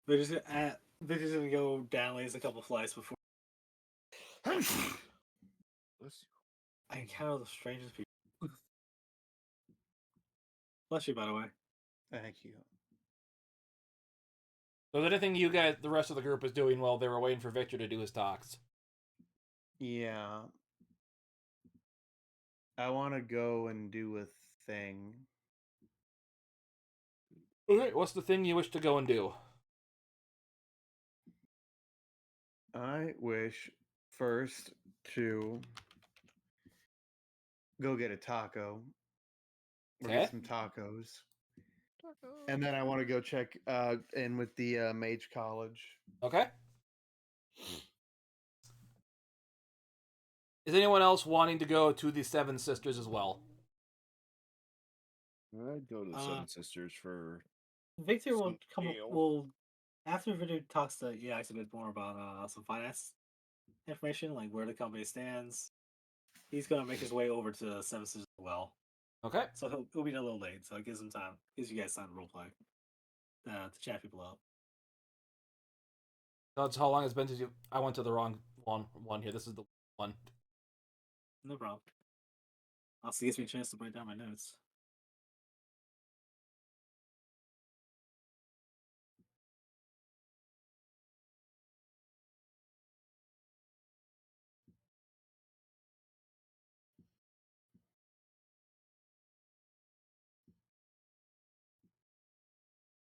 They're just gonna go down at least a couple flights before Bless you. I encounter the strangest people. Bless you, by the way. Thank you. So, is there anything you guys, the rest of the group, is doing while they were waiting for Victor to do his talks? Yeah. I want to go and do a thing. Okay, what's the thing you wish to go and do? I wish first to go get a taco. Or Okay. get some tacos. And then I want to go check in with the Mage College. Okay. Is anyone else wanting to go to the Seven Sisters as well? I'd go to the Seven Sisters for Victor will some come. ale. Will after Victor talks to Yax a bit more about some finance information, like where the company stands. He's gonna make his way over to Seven Sisters as well. Okay. So he'll be a little late. So it gives him time. Gives you guys time to roleplay. To chat people up. That's how long it's been since you. I went to the wrong one here. This is the one. No problem. Also gives me a chance to write down my notes.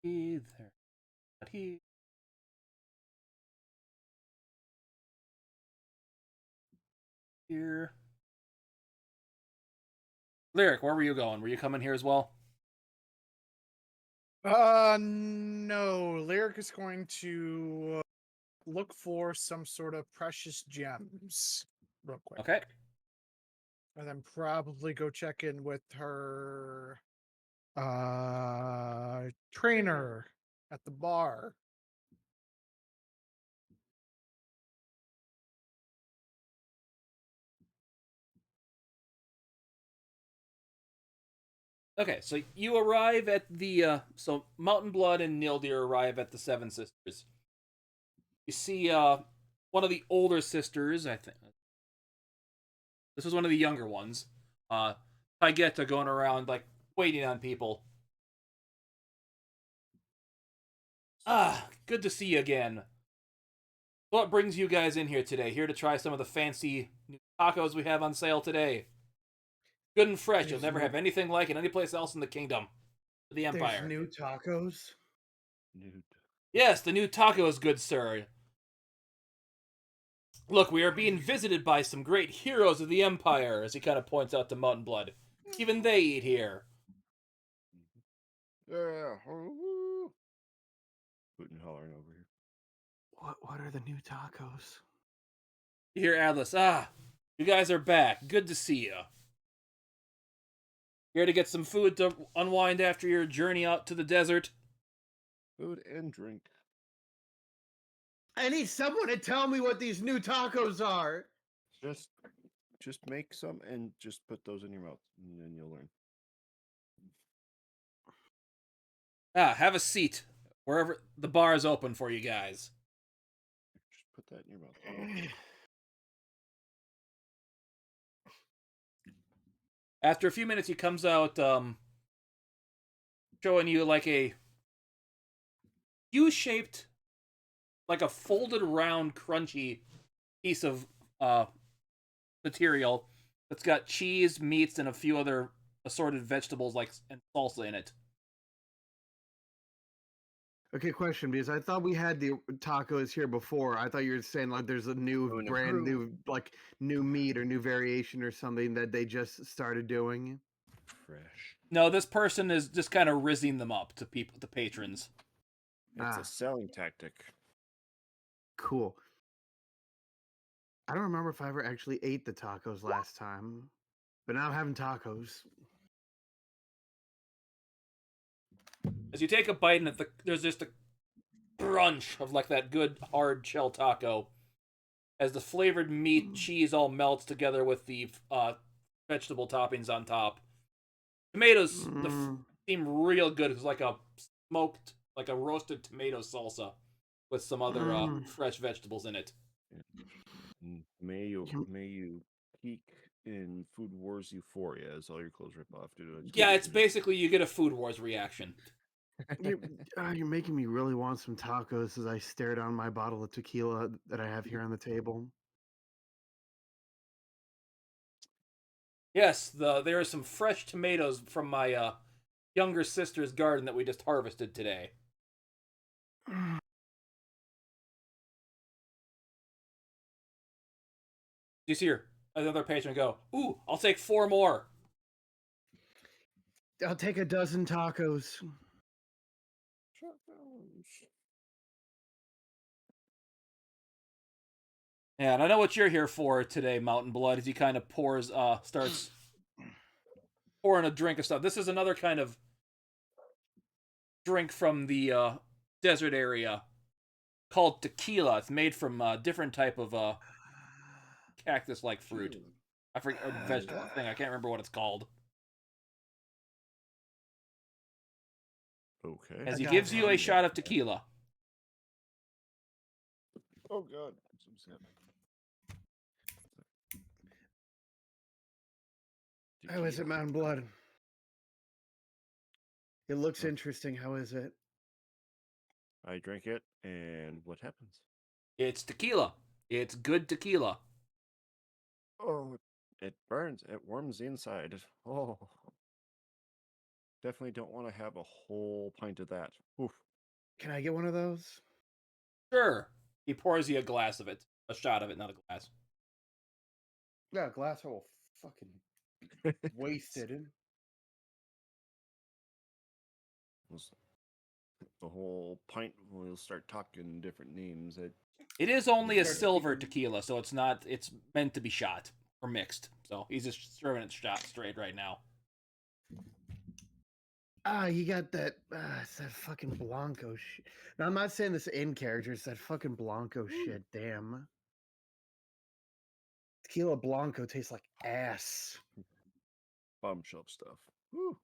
There. But he. Here. Lyric, where were you going? Were you coming here as well? No. Lyric is going to look for some sort of precious gems real quick. Okay. And then probably go check in with her trainer at the bar. Okay, so you arrive at the so Mountain Blood and Nildir arrive at the Seven Sisters. You see one of the older sisters, I think. This was one of the younger ones. Taigeta going around like waiting on people. Ah, good to see you again. What brings you guys in here today? Here to try some of the fancy new tacos we have on sale today. Good and fresh. You'll never have anything like it anyplace else in the kingdom. The Empire. There's new tacos? Nude. Yes, the new tacos, good sir. Look, we are being visited by some great heroes of the Empire, as he kind of points out to Mountain Blood. Even they eat here. Yeah. Hooting and hollering over here. What are the new tacos? You hear Atlas. Ah, you guys are back. Good to see you. Here to get some food to unwind after your journey out to the desert. Food and drink. I need someone to tell me what these new tacos are. Just make some and just put those in your mouth, and then you'll learn. Ah, have a seat. Wherever the bar is open for you guys. Just put that in your mouth. After a few minutes, he comes out, showing you like a U-shaped, like a folded round, crunchy piece of material that's got cheese, meats, and a few other assorted vegetables like and salsa in it. Okay, question, because I thought we had the tacos here before. I thought you were saying like there's a new Oh, no. brand new like new meat or new variation or something that they just started doing. Fresh. No, this person is just kind of rizzing them up to people, to patrons. It's Ah. a selling tactic. Cool. I don't remember if I ever actually ate the tacos last time, but now I'm having tacos. As you take a bite, and there's just a crunch of like that good hard shell taco, as the flavored meat cheese all melts together with the vegetable toppings on top. Tomatoes seem real good. It's like a smoked, like a roasted tomato salsa with some other fresh vegetables in it. May you peak in Food Wars Euphoria as all your clothes rip off. Yeah, it's basically you get a Food Wars reaction. You're making me really want some tacos as I stare down my bottle of tequila that I have here on the table. Yes, there are some fresh tomatoes from my younger sister's garden that we just harvested today. You see her, another patron go, "Ooh, I'll take 4 more." I'll take a dozen tacos. Yeah, and I know what you're here for today, Mountain Blood, as he kind of starts pouring a drink of stuff. This is another kind of drink from the desert area called tequila. It's made from a different type of cactus-like fruit. I forget, or vegetable thing. I can't remember what it's called. Okay. As he gives you a shot of tequila. Oh God. How is it, Mountain Blood? It looks interesting. How is it? I drink it, and what happens? It's tequila. It's good tequila. Oh, it burns. It warms the inside. Oh. Definitely don't want to have a whole pint of that. Oof. Can I get one of those? Sure. He pours you a glass of it. A shot of it, not a glass. Yeah, a glass will fucking wasted. The whole pint, we'll start talking different names. It is only a silver tequila, so it's not. It's meant to be shot or mixed. So he's just serving it shot straight right now. You got that. It's that fucking Blanco shit. Now, I'm not saying this in character. It's that fucking Blanco shit. Damn. Tequila Blanco tastes like ass. Bottom shelf stuff. Woo.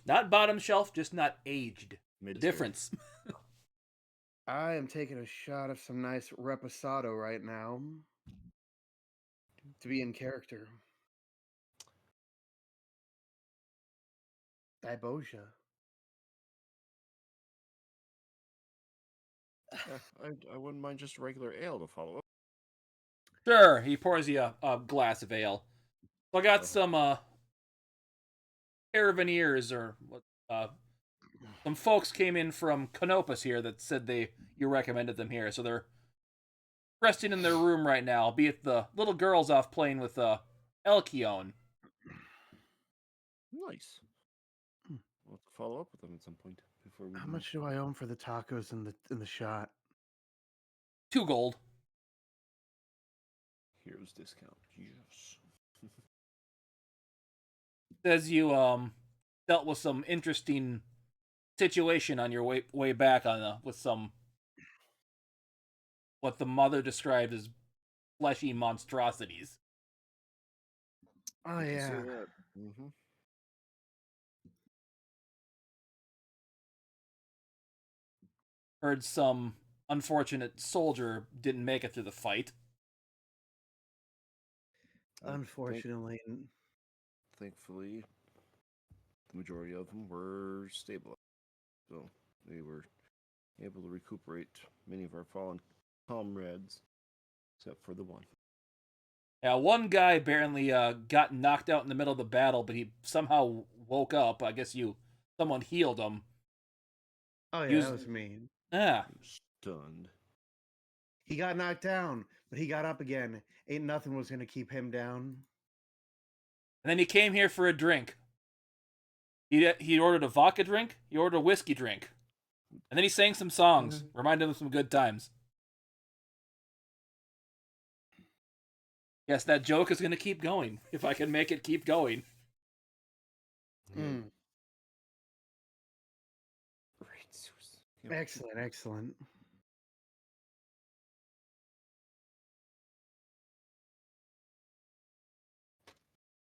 Not bottom shelf, just not aged. The Mid-tier. difference. I am taking a shot of some nice reposado right now to be in character. Diboja. I wouldn't mind just regular ale to follow up. Sure, he pours you a glass of ale. So I got some caravaneers or some folks came in from Canopus here that said you recommended them here, so they're resting in their room right now, albeit the little girl's off playing with Elkion. Nice. We'll have to follow up with them at some point before we. How much do I own for the tacos and the shot? 2 gold. Heroes discount. Yes. Says you dealt with some interesting situation on your way back on with some what the mother described as fleshy monstrosities. Oh yeah. Mm-hmm. Heard some unfortunate soldier didn't make it through the fight. Unfortunately. Thankfully, the majority of them were stabilized, so they were able to recuperate many of our fallen comrades, except for the one. Yeah, one guy apparently got knocked out in the middle of the battle, but he somehow woke up. I guess someone healed him. Oh yeah, that was me. Ah. Stunned. He got knocked down, but he got up again. Ain't nothing was gonna keep him down. And then he came here for a drink. He ordered a vodka drink. He ordered a whiskey drink. And then he sang some songs. Reminded him of some good times. Yes, that joke is going to keep going. If I can make it keep going. Mm. Great Zeus. Can't wait. Excellent, excellent.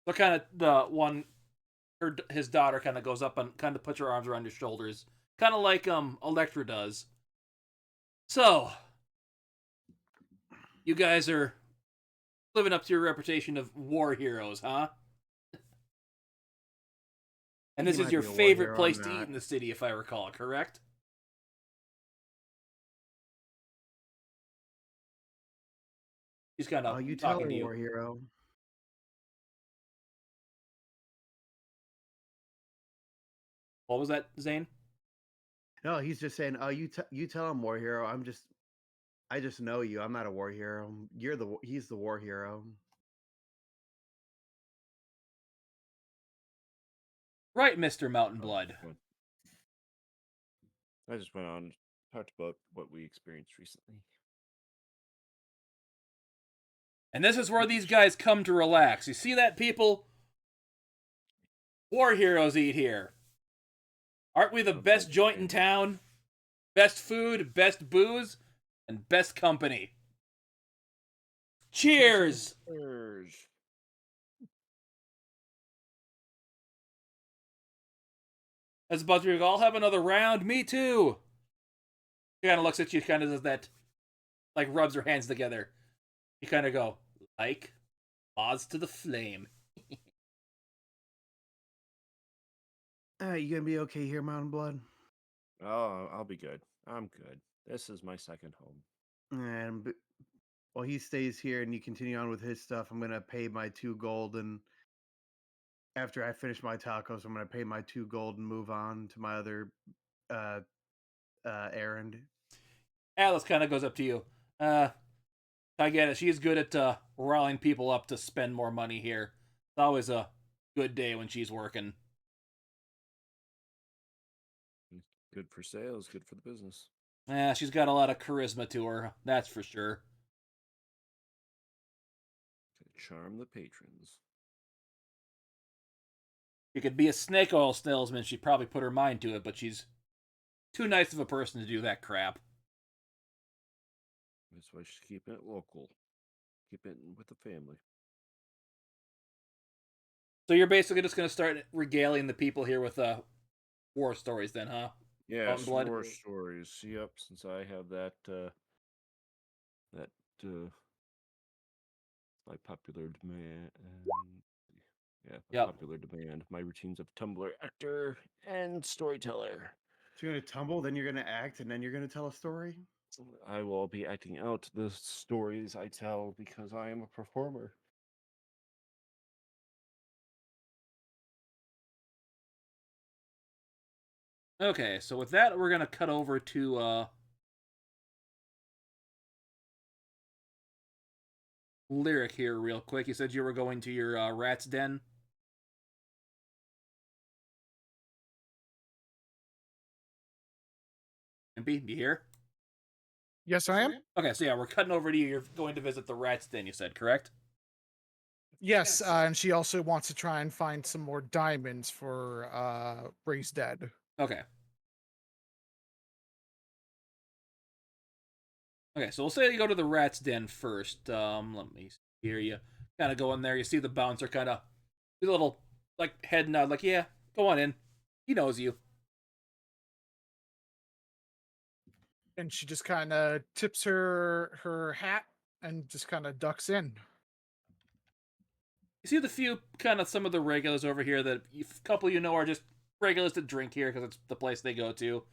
So kind of the one, his daughter kind of goes up and kind of puts her arms around his shoulders. Kind of like Electra does. So, you guys are living up to your reputation of war heroes, huh? And this He is might your be a war favorite hero, place I'm to eat not. in the city, if I recall, correct? He's kind Oh, of you tell talking her, to you. war hero. What was that, Zane? No, he's just saying, "Oh, you tell him, war hero. I just know you. I'm not a war hero. He's the war hero." Right, Mr. Mountain Oh, Blood. fun. I just went on, talked about what we experienced recently. And this is where these guys come to relax. You see that, people? War heroes eat here. Aren't we the Sounds best like joint in it. town? Best food, best booze, and best company. Cheers! Urge. As about to all have another round. Me too. She kind of looks at you, kind of does that, like rubs her hands together. You kind of go, like, moths to the flame. You gonna be okay here, Mountain Blood? Oh, I'll be good. I'm good. This is my second home. And while he stays here and you continue on with his stuff, I'm gonna pay my 2 gold, and after I finish my tacos, I'm gonna pay my 2 gold and move on to my other uh errand. Alice kind of goes up to you. I get it. She's good at rallying people up to spend more money here. It's always a good day when she's working. Good for sales, good for the business. She's got a lot of charisma to her, that's for sure. To charm the patrons. She could be a snake oil salesman, she'd probably put her mind to it, but she's too nice of a person to do that crap. That's why she's keeping it local. Keep it with the family. So you're basically just going to start regaling the people here with war stories then, huh? Yes, Blood? war stories. Yep, since I have that by popular demand. Yeah, by Yep. popular demand. My routines of Tumblr actor and storyteller. So you're gonna tumble, then you're gonna act, and then you're gonna tell a story. I will be acting out the stories I tell because I am a performer. Okay, so with that, we're going to cut over to Lyric here real quick. You said you were going to your rat's den? Impy, you here? Yes, I am. Okay, so yeah, we're cutting over to you. You're going to visit the rat's den, you said, correct? Yes, and she also wants to try and find some more diamonds for Ray's dead. Okay. Okay, so we'll say you go to the rat's den first. Let me hear you. Kind of go in there. You see the bouncer kind of, a little like head nod, like yeah, go on in. He knows you. And she just kind of tips her hat and just kind of ducks in. You see the few kind of some of the regulars over here that a couple you know are just regulars that drink here because it's the place they go to.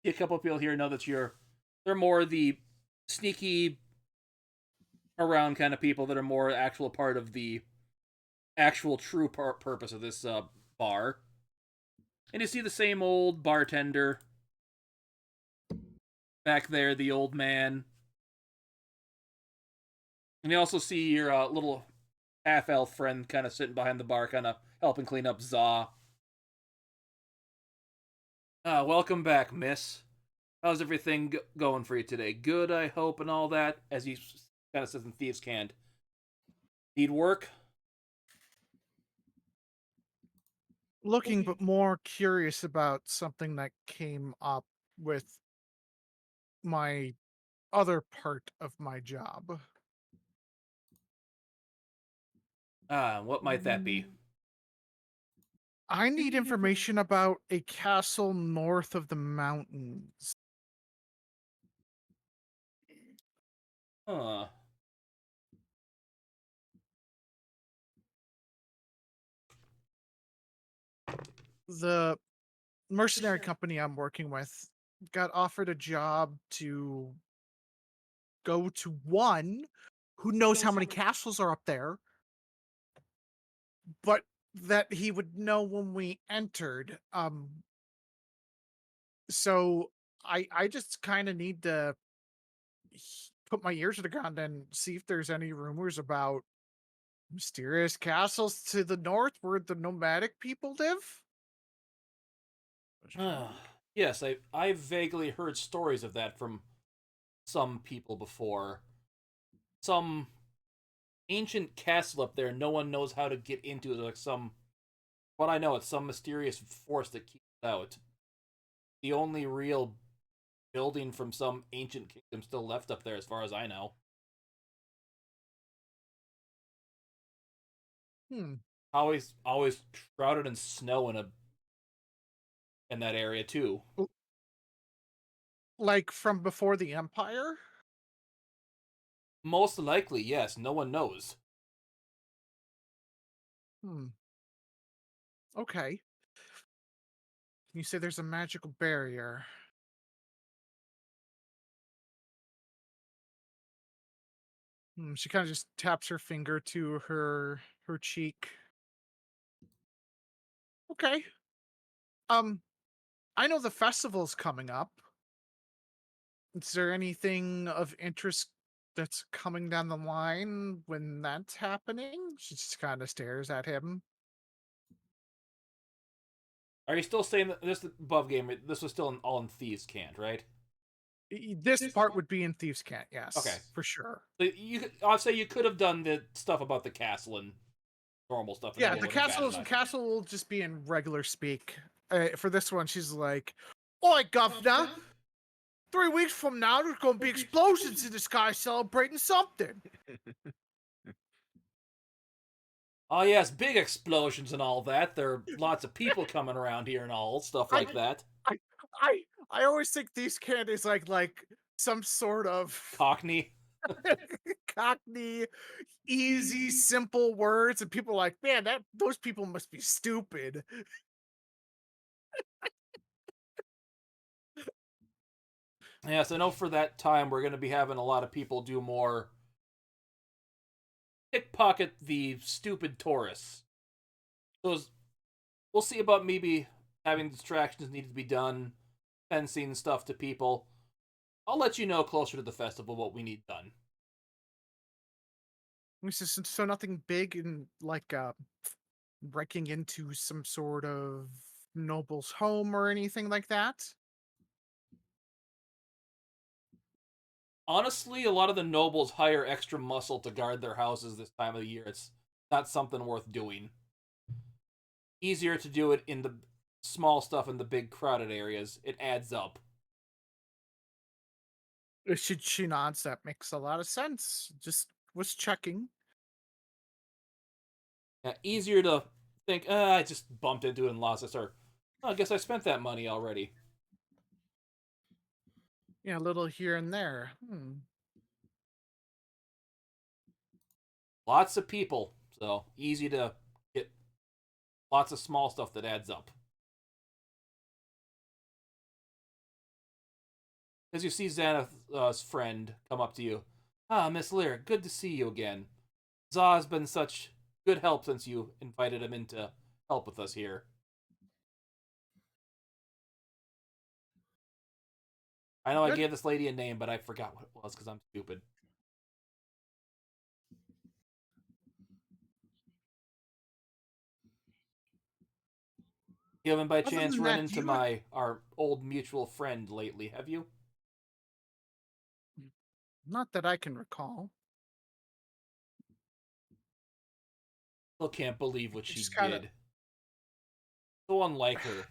A couple people here know that they're more the sneaky around kind of people that are more actual part of the actual true purpose of this bar. And you see the same old bartender back there, the old man. And you also see your little half-elf friend kind of sitting behind the bar, kind of helping clean up Za. Welcome back, miss. How's everything going for you today? Good, I hope, and all that, as he kind of says in Thieves' Cant. Need work? Looking, but more curious about something that came up with my other part of my job. What might that be? I need information about a castle north of the mountains. Huh. The mercenary company I'm working with got offered a job to go to one who knows how many castles are up there, but that he would know when we entered. So I just kind of need to put my ears to the ground and see if there's any rumors about mysterious castles to the north where the nomadic people live. Yes, I've vaguely heard stories of that from some people before. Some ancient castle up there, no one knows how to get into it. Like what I know, it's some mysterious force that keeps it out. The only real building from some ancient kingdom still left up there, as far as I know. Hmm. Always shrouded in snow in that area too. Like from before the Empire? Most likely, yes. No one knows. Hmm. Okay. You say there's a magical barrier. She kind of just taps her finger to her cheek. Okay. Um, I know the festival's coming up. Is there anything of interest that's coming down the line when that's happening? She just kind of stares at him. Are you still saying that this above game? This was still all in Thieves' Cant, right? This part would be in Thieves' Cant, Okay, yes, for sure. so I'll say you could have done the stuff about the castle and normal stuff, and no Yeah, one the would have batted an eye. castle will just be in regular speak. For this one, she's like, "Oi, governor! 3 weeks from now, there's gonna be explosions in the sky celebrating something." Oh yes, big explosions and all that. There are lots of people coming around here and all stuff I, like that. I, I always think these candies like some sort of Cockney. Cockney, easy, simple words, and people are like, man, those people must be stupid. Yes, I know for that time we're going to be having a lot of people do more pickpocket the stupid tourists. Those we'll see about maybe having distractions needed to be done, fencing stuff to people. I'll let you know closer to the festival what we need done. So nothing big and like breaking into some sort of noble's home or anything like that. Honestly, a lot of the nobles hire extra muscle to guard their houses this time of the year. It's not something worth doing. Easier to do it in the small stuff in the big crowded areas. It adds up. She nods. That makes a lot of sense. Just was checking. Yeah, easier to think, I just bumped into it and lost this, or oh, I guess I spent that money already. Yeah, a little here and there. Lots of people, so easy to get lots of small stuff that adds up. As you see Xanath's friend come up to you. Ah, Miss Lyric, good to see you again. Za's been such good help since you invited him in to help with us here. I know I Good. gave this lady a name, but I forgot what it was because I'm stupid. You haven't by Other chance than run that, do into you our old mutual friend lately, have you? not that I can recall. Still can't believe what she Just kinda- did. So unlike her.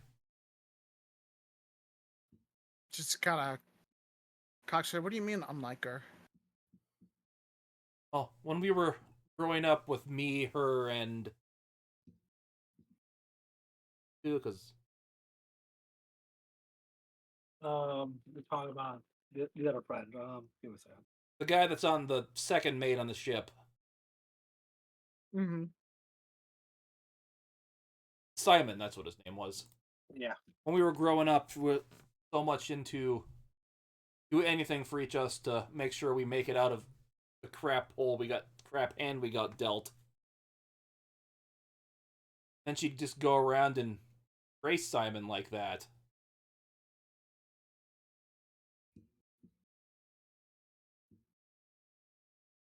Just kind of cocksure. What do you mean, unlike her? Oh, when we were growing up with me, her, and because We're talking about the other friend. Give me a second. the guy that's on the second mate on the ship, Mm-hmm. Simon, that's what his name was. Yeah. When we were growing up, we were so much into do anything for each us to make sure we make it out of the crap hole we got dealt. And she'd just go around and race Simon like that.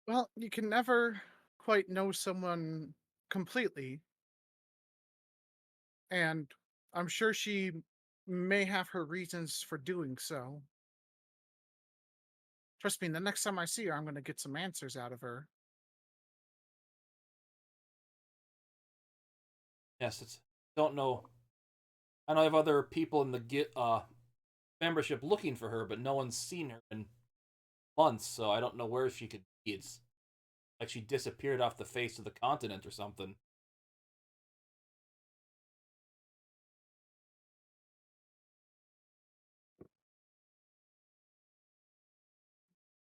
Well, you can never quite know someone completely, and I'm sure she may have her reasons for doing so. Trust me, the next time I see her, I'm going to get some answers out of her. Yes, it's don't know. I know I have other people in the membership looking for her, but no one's seen her in months, so I don't know where she could be. It's like she disappeared off the face of the continent or something.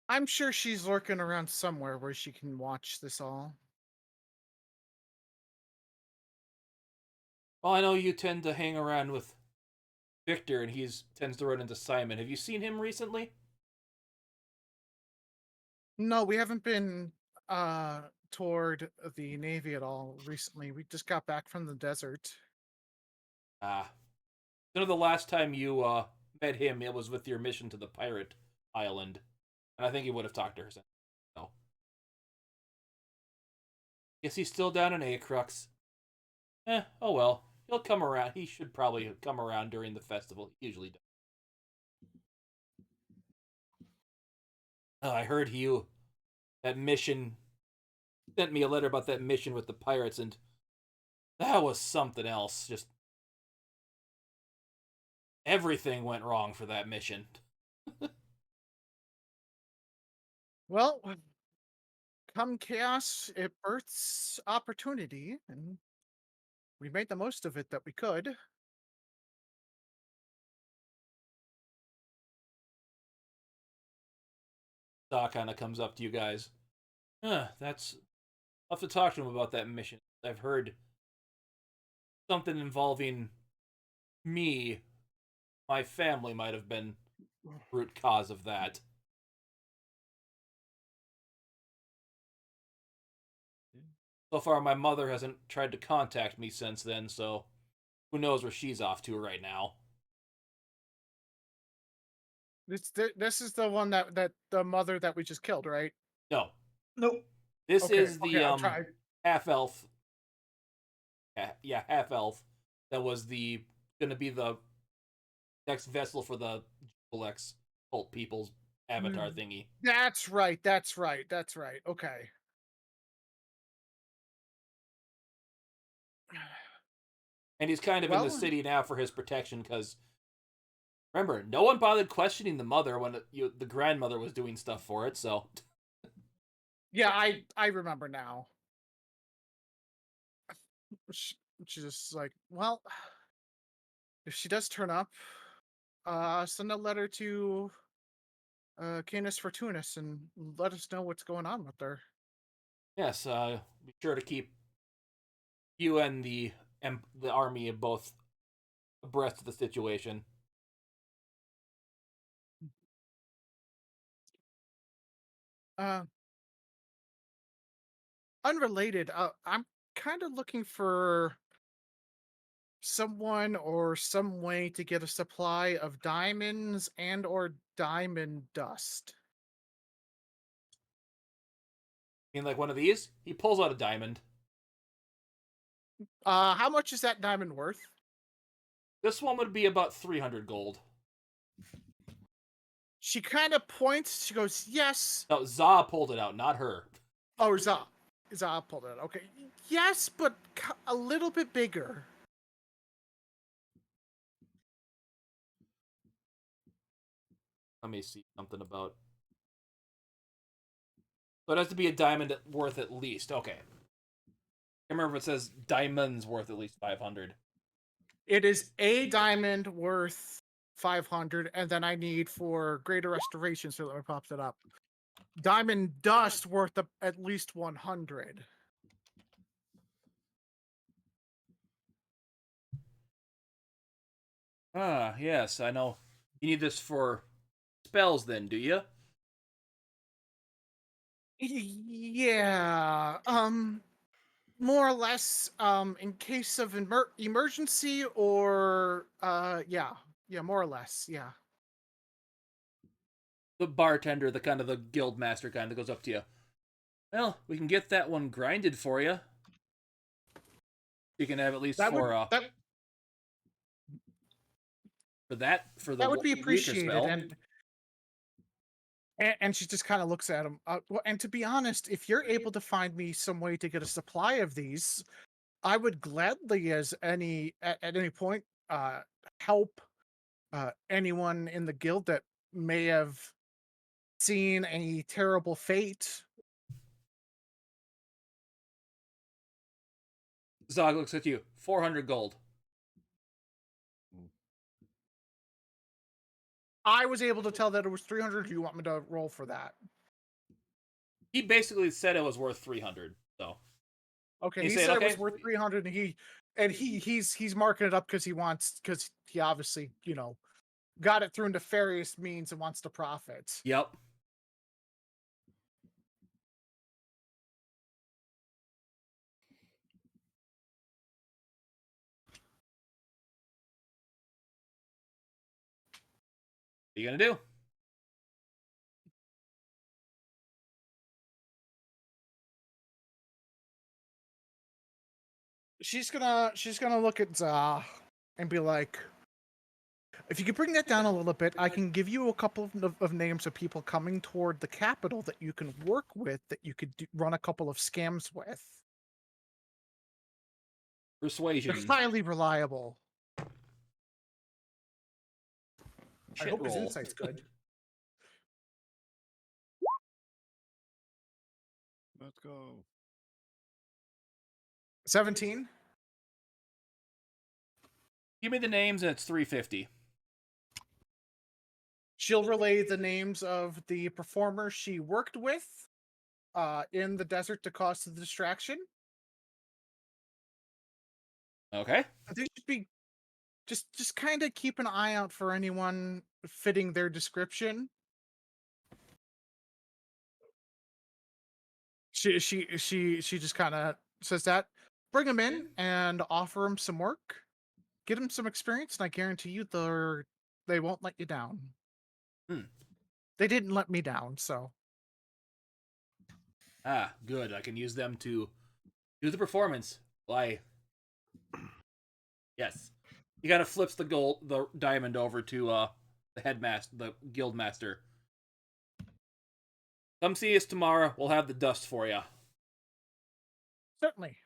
I'm sure she's lurking around somewhere where she can watch this all. Well, I know you tend to hang around with Victor, and he tends to run into Simon. Have you seen him recently? No, we haven't been toward the Navy at all recently. We just got back from the desert. Ah, you know the last time you met him, it was with your mission to the pirate island, and I think he would have talked to her since. No, guess he's still down in Acrux. Oh well. He'll come around. He should probably come around during the festival. He usually does. Oh, I heard that mission sent me a letter about that mission with the pirates, and that was something else. Just everything went wrong for that mission. Well, come chaos, it births opportunity, and we made the most of it that we could. Doc kind of comes up to you guys. That's I'll have to talk to him about that mission. I've heard something involving me, my family might have been root cause of that. So far, my mother hasn't tried to contact me since then, so who knows where she's off to right now. This is the one that the mother that we just killed, right? No, Nope. this Okay, is okay, the I'll try. half elf. Yeah, half elf. That was gonna be the next vessel for the Jubilex cult people's avatar thingy. That's right. That's right. That's right. Okay. And he's kind of in the Well, city now for his protection because remember, no one bothered questioning the mother when the grandmother was doing stuff for it. So yeah, I remember now. She's just like, well, if she does turn up, send a letter to Canis Fortunatus and let us know what's going on with her. yes, be sure to keep you and the army both abreast of the situation. Uh, Unrelated, I'm kind of looking for someone or some way to get a supply of diamonds and or diamond dust. I mean, like one of these, he pulls out a diamond. How much is that diamond worth? This one would be about 300 gold. She kind of points. She goes, "Yes." No, Za pulled it out, not her. Oh, Za. Zah pulled it. Okay. Yes, but a little bit bigger. Let me see something about. So it has to be a diamond worth at least. Okay. I remember if it says diamonds worth at least 500. It is a diamond worth 500, and then I need for greater restoration, so let me pop it up. Diamond dust worth at least 100. Ah, yes, I know. You need this for spells then, do you? Yeah. More or less, in case of emergency or, yeah, more or less, yeah. The bartender, the guild master kind that goes up to you. Well, we can get that one grinded for you. You can have at least That would for for the would be weaker appreciated, spell. and she just kind of looks at him. Well, and to be honest, if you're able to find me some way to get a supply of these, I would gladly, at any point, help anyone in the guild that may have seen a terrible fate. Zog looks at you. 400 gold. I was able to tell that it was 300. Do you want me to roll for that? He basically said it was worth 300. So Okay, he he said, said it okay. was worth 300, and he's marking it up because he obviously got it through nefarious means and wants to profit. Yep. What are you gonna do? She's gonna look at Zah and be like, if you could bring that down a little bit, I can give you a couple of names of people coming toward the capital that you can work with, that you could run a couple of scams with. They're Persuasion. highly reliable. Shit I hope his roll. insight's good. Let's go. 17. Give me the names and it's 350. She'll relay the names of the performers she worked with in the desert to cause the distraction. Okay. They should be just kind of keep an eye out for anyone fitting their description. She just kind of says that. Bring them in and offer them some work. Get them some experience, and I guarantee you they won't let you down. They didn't let me down, so. Ah, good. I can use them to do the performance. Why? Yes. He kind of flips the diamond over to the headmaster, the guild master. Come see us tomorrow. We'll have the dust for you. Certainly.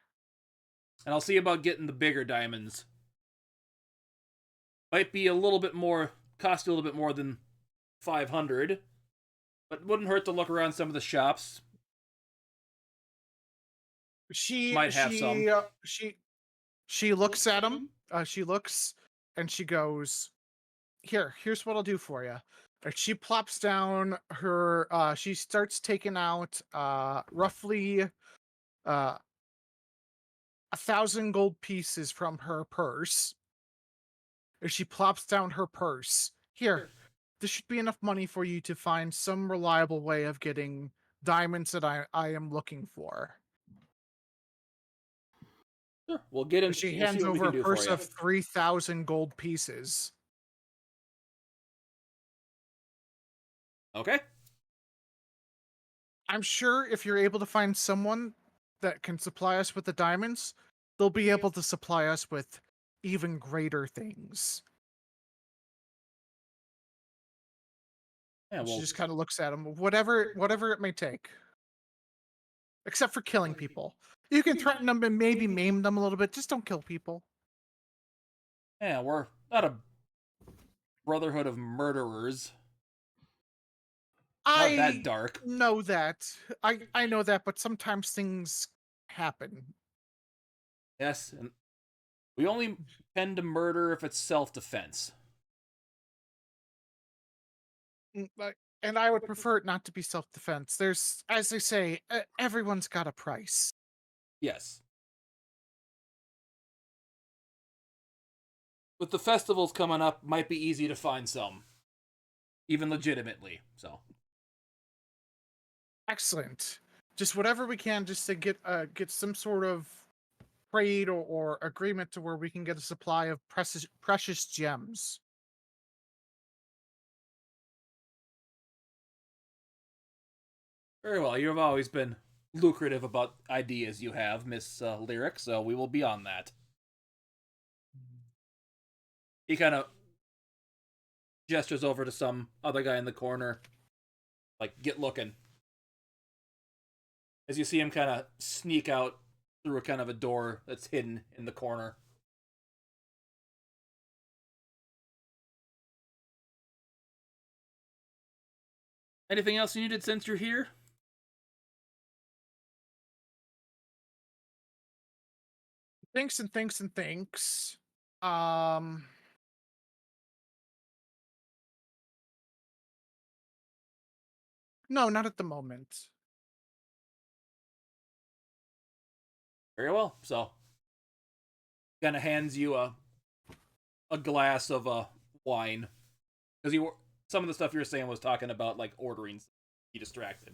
And I'll see about getting the bigger diamonds. Might be a little bit more, cost you a little bit more than 500, but wouldn't hurt to look around some of the shops. She might have some. She looks at him. She looks and she goes, here's what I'll do for you. She plops down her. She starts taking out roughly 1,000 gold pieces from her purse. And she plops down her purse. Here, this should be enough money for you to find some reliable way of getting diamonds that I am looking for. Sure, we'll get him. She We'll see hands what we over can a do for purse you. of 3,000 gold pieces. Okay. I'm sure if you're able to find someone that can supply us with the diamonds, they'll be able to supply us with even greater things. Yeah, She well, just kind of looks at him. Whatever it may take. except for killing people. You can threaten them and maybe maim them a little bit. Just don't kill people. Yeah, we're not a brotherhood of murderers. Not that dark. know that. I know that, but sometimes things happen. Yes, and we only tend to murder if it's self-defense. And I would prefer it not to be self-defense. There's, as they say, everyone's got a price. Yes. With the festivals coming up, might be easy to find some. Even legitimately, so. Excellent. Just whatever we can, just to get some sort of trade or agreement to where we can get a supply of precious gems. Very well, you've always been lucrative about ideas you have, Miss Lyric, so we will be on that. He kind of gestures over to some other guy in the corner, like, get looking. As you see him kind of sneak out through a kind of a door that's hidden in the corner. Anything else you needed since you're here? Thanks and thanks and thanks. No, not at the moment. Very well. So, kind of hands you a glass of wine, because some of the stuff you were saying was talking about like ordering. Be distracted.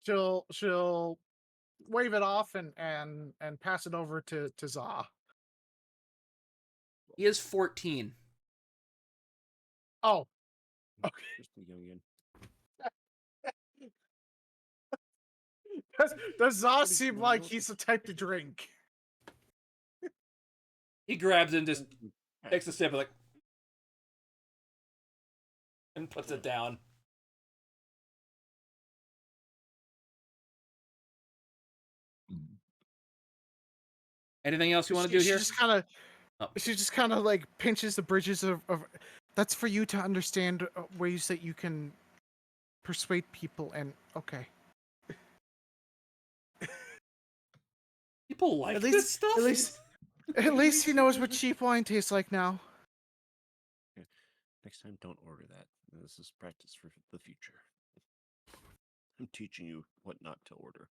So she'll wave it off and pass it over to Za. he is 14. Oh, okay. Just a youngin. Does Za seem like he's the type to drink? He grabs it and just takes a sip, like, and puts it down. Anything else you want to do here? She just kind of like pinches the bridges of. That's for you to understand ways that you can persuade people. And okay, People like this stuff. At least he knows what cheap wine tastes like now. Next time, don't order that. This is practice for the future. I'm teaching you what not to order.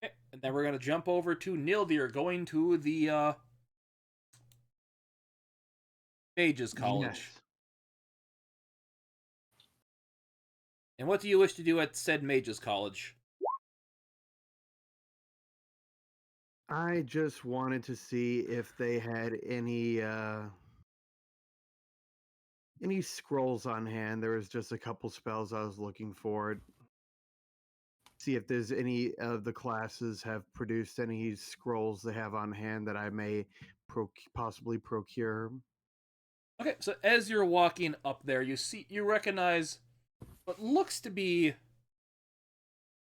Okay, and then we're gonna jump over to Nildir, going to the Mages College. Yes. And what do you wish to do at said Mages College? I just wanted to see if they had any scrolls on hand. There was just a couple spells I was looking for. See if there's any of the classes have produced any scrolls they have on hand that I may possibly procure. Okay, so as you're walking up there, you recognize what looks to be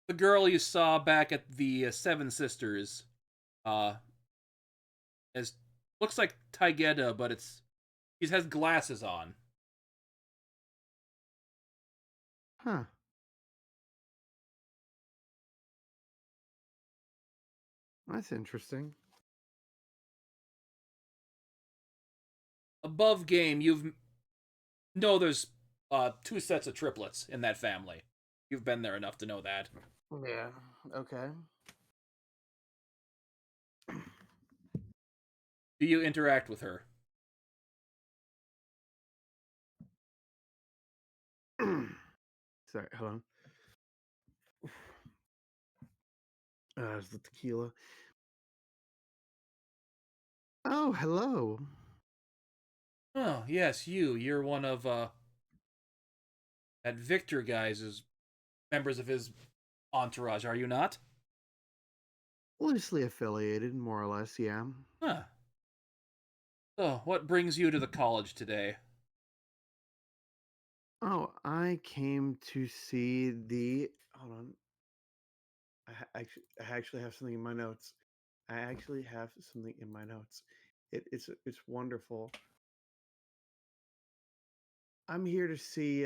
the girl you saw back at the Seven Sisters. As looks like Taigeda, but she has glasses on. Huh. That's interesting. Above game, there's 2 sets of triplets in that family. You've been there enough to know that. Yeah. Okay. Do you interact with her? Sorry, hold on. It's the tequila. Oh, hello. Oh, yes, you're one of that Victor guy's members of his entourage, are you not? Loosely affiliated, more or less, yeah. Huh. So, what brings you to the college today? Oh, I came to see the. Hold on. I actually have something in my notes. I actually have something in my notes. It's wonderful. I'm here to see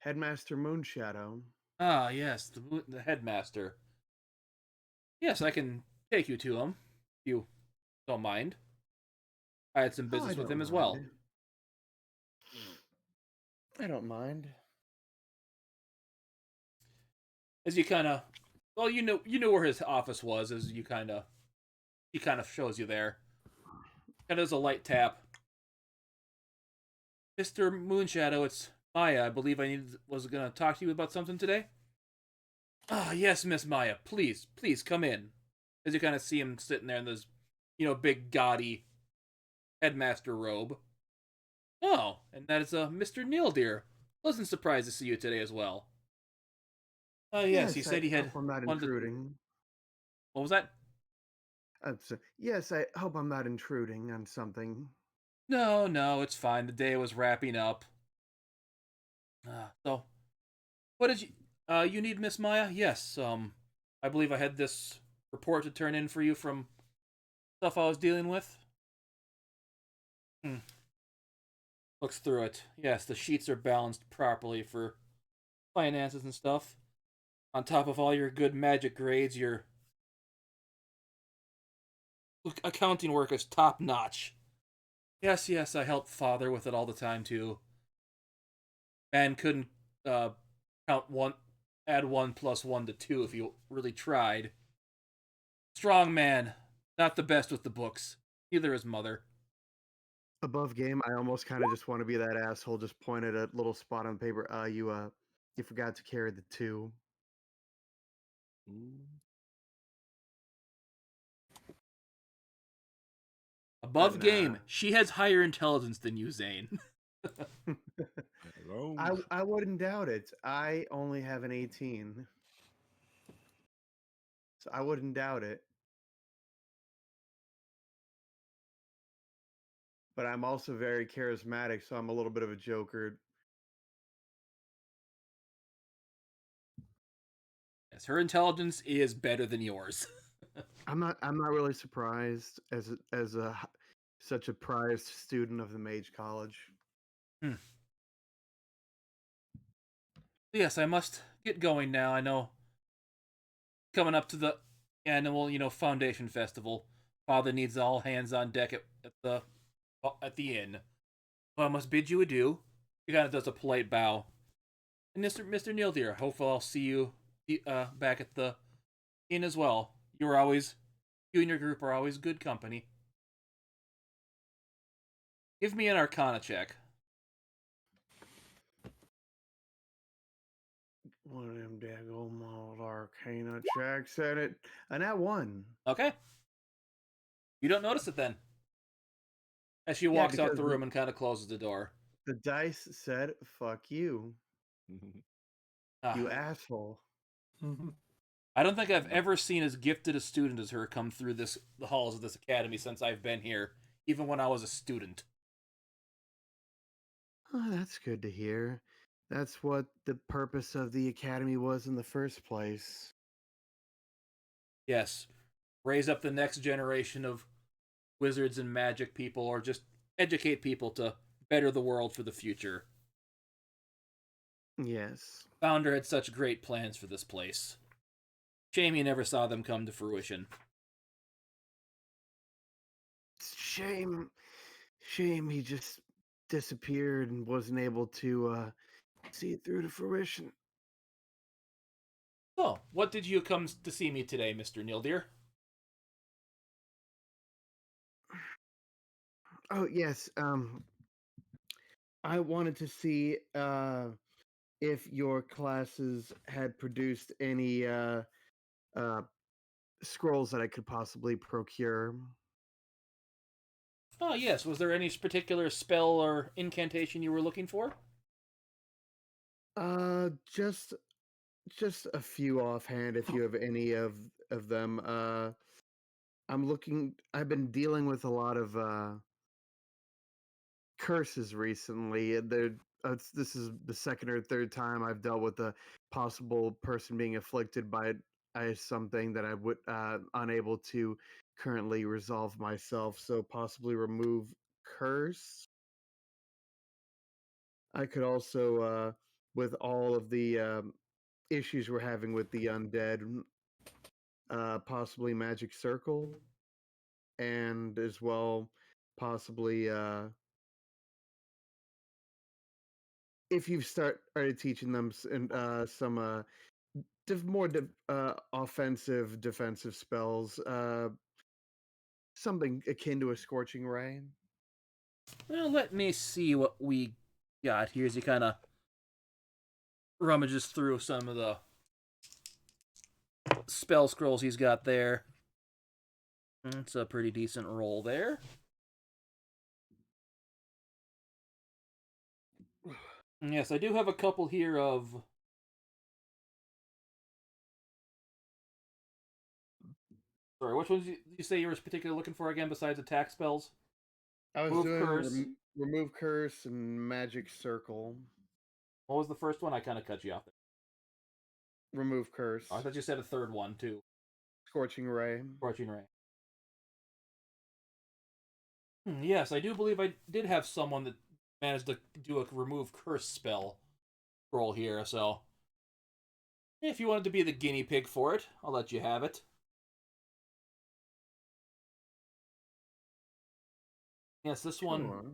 Headmaster Moonshadow. Ah, yes, the headmaster. Yes, I can take you to him, if you don't mind. I had some Oh, I business with don't him as well. mind. I don't mind. As you kind of, well, you knew where his office was. As you kind of, he kind of shows you there. Kind of does a light tap. Mr. Moonshadow, it's Maya. I believe was gonna talk to you about something today. Ah, yes, Miss Maya. Please come in. As you kind of see him sitting there in this, big gaudy headmaster robe. Oh, and that is Mr. Neil, dear. Pleasant surprise to see you today as well. Yes, he Yes, I said he hope had I'm not wanted to. intruding. What was that? Yes, I hope I'm not intruding on something. No, it's fine. The day was wrapping up. So, what did you need, Miss Maya? Yes, I believe I had this report to turn in for you from stuff I was dealing with. Hmm. Looks through it. Yes, the sheets are balanced properly for finances and stuff. On top of all your good magic grades, your accounting work is top notch. Yes, I help father with it all the time too. Man couldn't uh count one, add 1 plus 1 to 2 if you really tried. Strong man, not the best with the books. Neither is mother. Above game, I almost kind of just want to be that asshole. Just point at a little spot on paper. You forgot to carry the 2. Mm, But Above game, she has higher intelligence than you, Zane. hello. I wouldn't doubt it. I only have an 18, so I wouldn't doubt it. But I'm also very charismatic, so I'm a little bit of a joker. Yes, her intelligence is better than yours. I'm not really surprised as such a prized student of the Mage College. Hmm. Yes, I must get going now. I know coming up to the annual, Foundation Festival. Father needs all hands on deck at the inn. So I must bid you adieu. He kind of does a polite bow. And Mr. Neil, dear, hopefully I'll see you back at the inn as well. You and your group are always good company. Give me an Arcana check. One of them daggone old Arcana checks at it, and that one. Okay. You don't notice it then. As she Yeah, walks out because the room and kind of closes the door. the dice said "fuck you, Ah, you asshole." I don't think I've ever seen as gifted a student as her come through the halls of this academy since I've been here, even when I was a student. Oh, that's good to hear. That's what the purpose of the academy was in the first place. Yes, raise up the next generation of wizards and magic people, or just educate people to better the world for the future. Yes. Founder had such great plans for this place. Shame he never saw them come to fruition. Shame. Shame he just disappeared and wasn't able to see it through to fruition. So, what did you come to see me today, Mr. Nildir? Oh, yes. I wanted to see if your classes had produced any uh, scrolls that I could possibly procure. Oh, yes. Was there any particular spell or incantation you were looking for? Uh, just just a few offhand, if you have any of them. I've been dealing with a lot of curses recently. This is the second or third time I've dealt with a possible person being afflicted by something that I would unable to currently resolve myself. So possibly remove curse. I could also, with all of the issues we're having with the undead, possibly magic circle, and as well possibly if you started teaching them some more offensive defensive spells, something akin to a scorching ray. Well, let me see what we got here as he kind of rummages through some of the spell scrolls he's got there. It's a pretty decent roll there. Yes, I do have a couple here of... Sorry, which ones did you say you were particularly looking for again besides attack spells? I was Remove doing curse. remove curse and magic circle. What was the first one? I kind of cut you off there. Remove curse. Oh, I thought you said a third one too. Scorching ray. Scorching ray. Yes, I do believe I did have someone that managed to do a remove curse spell roll here, so if you wanted to be the guinea pig for it, I'll let you have it. Yes, this one. Sure.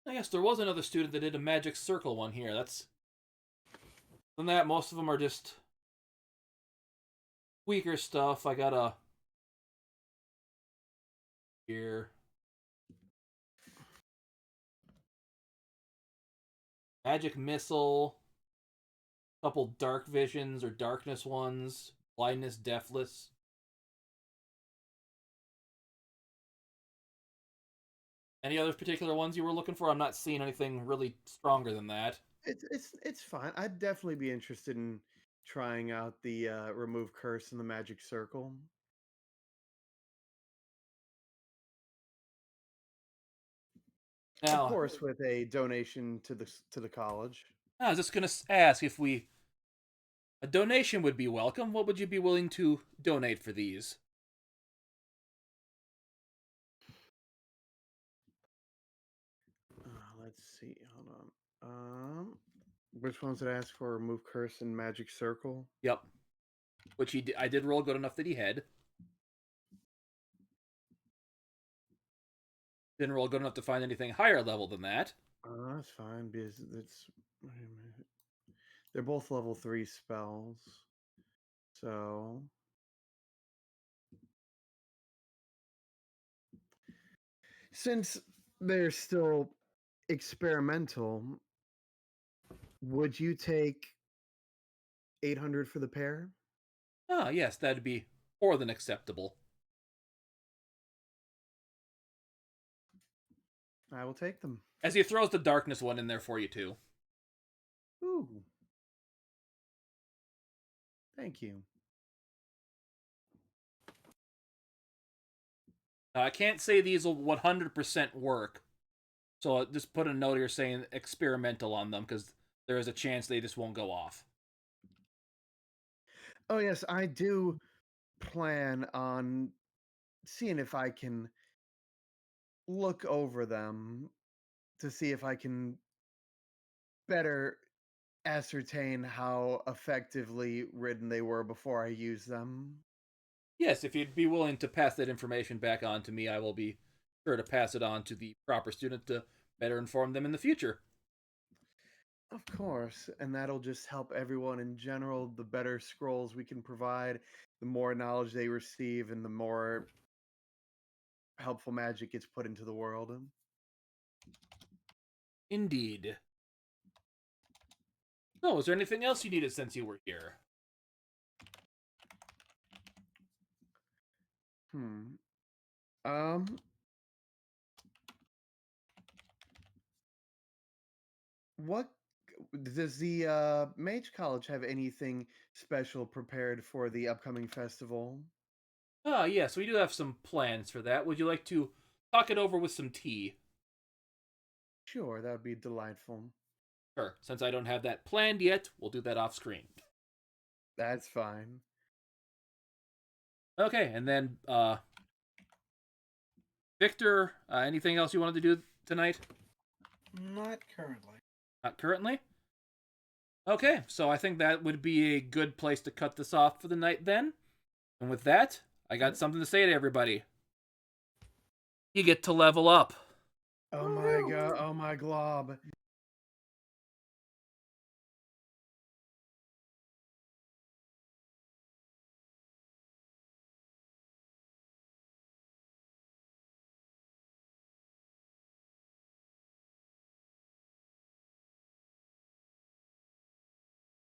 I guess there was another student that did a magic circle one here. That's... Than that, most of them are just weaker stuff. I got a... Here. Magic missile. Couple dark visions or darkness ones. Blindness, deafless. Any other particular ones you were looking for? I'm not seeing anything really stronger than that. It's fine. I'd definitely be interested in trying out the remove curse and the magic circle. Now, Of course, with a donation to the college. I was just gonna ask if a donation would be welcome. What would you be willing to donate for these? Let's see. Hold on. Which ones did I ask for? Remove curse and magic circle. Yep. Which I did roll good enough that he had. Didn't roll good enough to find anything higher level than that. That's fine because it's they're both level 3 spells. So since they're still experimental, would you take 800 for the pair? Ah, yes, that'd be more than acceptable. I will take them. As he throws the darkness one in there for you too. Ooh. Thank you. I can't say these will 100% work. So I'll just put a note here saying experimental on them because there is a chance they just won't go off. Oh yes, I do plan on seeing if I can look over them to see if I can better ascertain how effectively ridden they were before I use them. Yes, if you'd be willing to pass that information back on to me, I will be sure to pass it on to the proper student to better inform them in the future. Of course, and that'll just help everyone in general. The better scrolls we can provide, the more knowledge they receive, and the more helpful magic gets put into the world. Indeed. So, is there anything else you needed since you were here? Um, what does the Mage College have anything special prepared for the upcoming festival? Ah, yes, we do have some plans for that. Would you like to talk it over with some tea? Sure, that would be delightful. Sure. Since I don't have that planned yet, we'll do that off screen. That's fine. Okay, and then Victor, anything else you wanted to do tonight? Not currently. Not currently? Okay, so I think that would be a good place to cut this off for the night then. And with that, I got something to say to everybody. You get to level up. Oh my god, oh my glob.